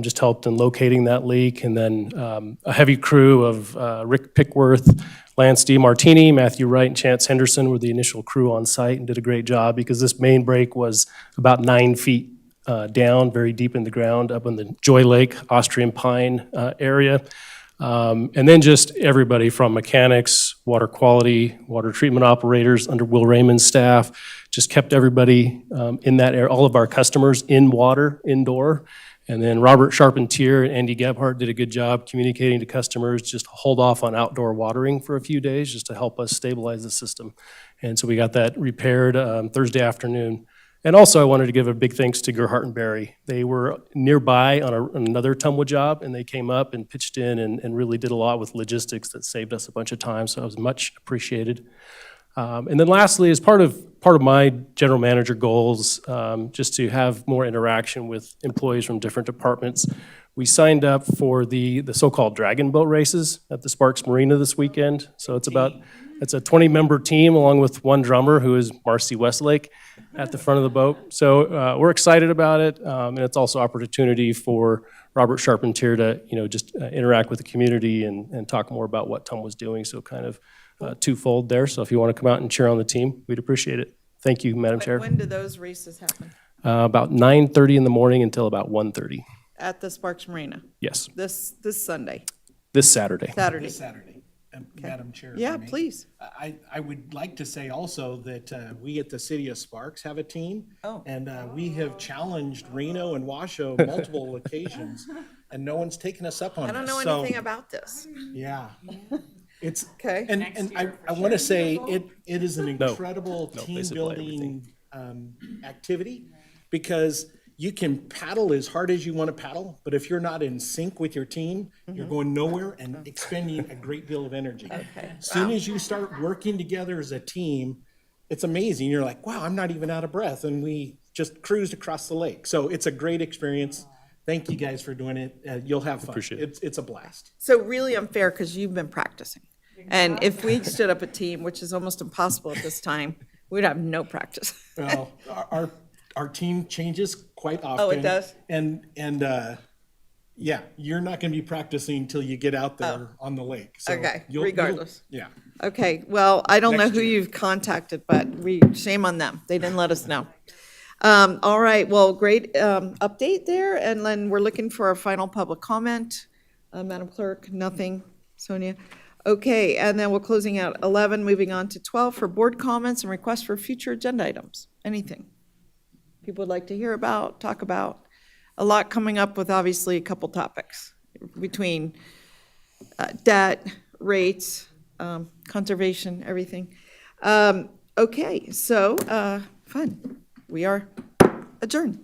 just helped in locating that leak. And then a heavy crew of Rick Pickworth, Lance DiMartini, Matthew Wright, and Chance Henderson were the initial crew on site and did a great job, because this main break was about 9 feet down, very deep in the ground, up in the Joy Lake, Austrian Pine area. And then just everybody from mechanics, water quality, water treatment operators under Will Raymond's staff, just kept everybody in that area, all of our customers in water, indoor, And then Robert Charpentier and Andy Gebhardt did a good job communicating to customers, just to hold off on outdoor watering for a few days, just to help us stabilize the system. And so we got that repaired Thursday afternoon. And also, I wanted to give a big thanks to Gerhart and Berry. They were nearby on another Tumwa job, and they came up and pitched in and really did a lot with logistics that saved us a bunch of time, so it was much appreciated. And then lastly, as part of my general manager goals, just to have more interaction with employees from different departments, we signed up for the so-called Dragon Boat races at the Sparks Marina this weekend. So it's a 20-member team along with one drummer who is Marcy Westlake at the front of the boat. So we're excited about it, and it's also opportunity for Robert Charpentier to just interact with the community and talk more about what Tum was doing. So kind of twofold there. So if you want to come out and cheer on the team, we'd appreciate it. Thank you, Madam Chair. When do those races happen? About 9:30 in the morning until about 1:30. At the Sparks Marina? Yes, This Sunday, this Saturday. Saturday? This Saturday. Madam Chair. if Yeah, I may. please. I would like to say also that we at the City of Sparks have a team. Oh. And we have challenged Reno and Washoe multiple occasions, and no one's taken us up on it. I don't know So, anything about this. Yeah. It's, Okay. and I want to say it is an No. incredible No, team they supply everything. building activity, because you can paddle as hard as you want to paddle, but if you're not in sync with your team, you're going nowhere and expending a great deal of energy. Okay. As soon as you start working together as a team, it's amazing. You're like, wow, I'm not even out of breath, and we just cruised across the lake. So it's a great experience. Thank you guys for doing it. You'll have fun. Appreciate it. It's a blast. So really unfair because you've been practicing. And if we stood up a team, which is almost impossible at this time, we'd have no practice. Well, our team changes quite often. Oh, it does? And yeah, you're not going to be practicing until you get out there on the lake. So Okay, you'll- regardless. Yeah. Okay, well, I don't know Next who year. you've contacted, but shame on them. They didn't let us know. All right, well, great update there. And then we're looking for a final public comment. Madam Clerk, nothing. Sonia? Okay, and then we're closing out 11, moving on to 12 for board comments and requests for future agenda items. Anything people would like to hear about, talk about? A lot coming up with obviously a couple topics between debt, rates, conservation, everything. Okay, so fun. We are adjourned.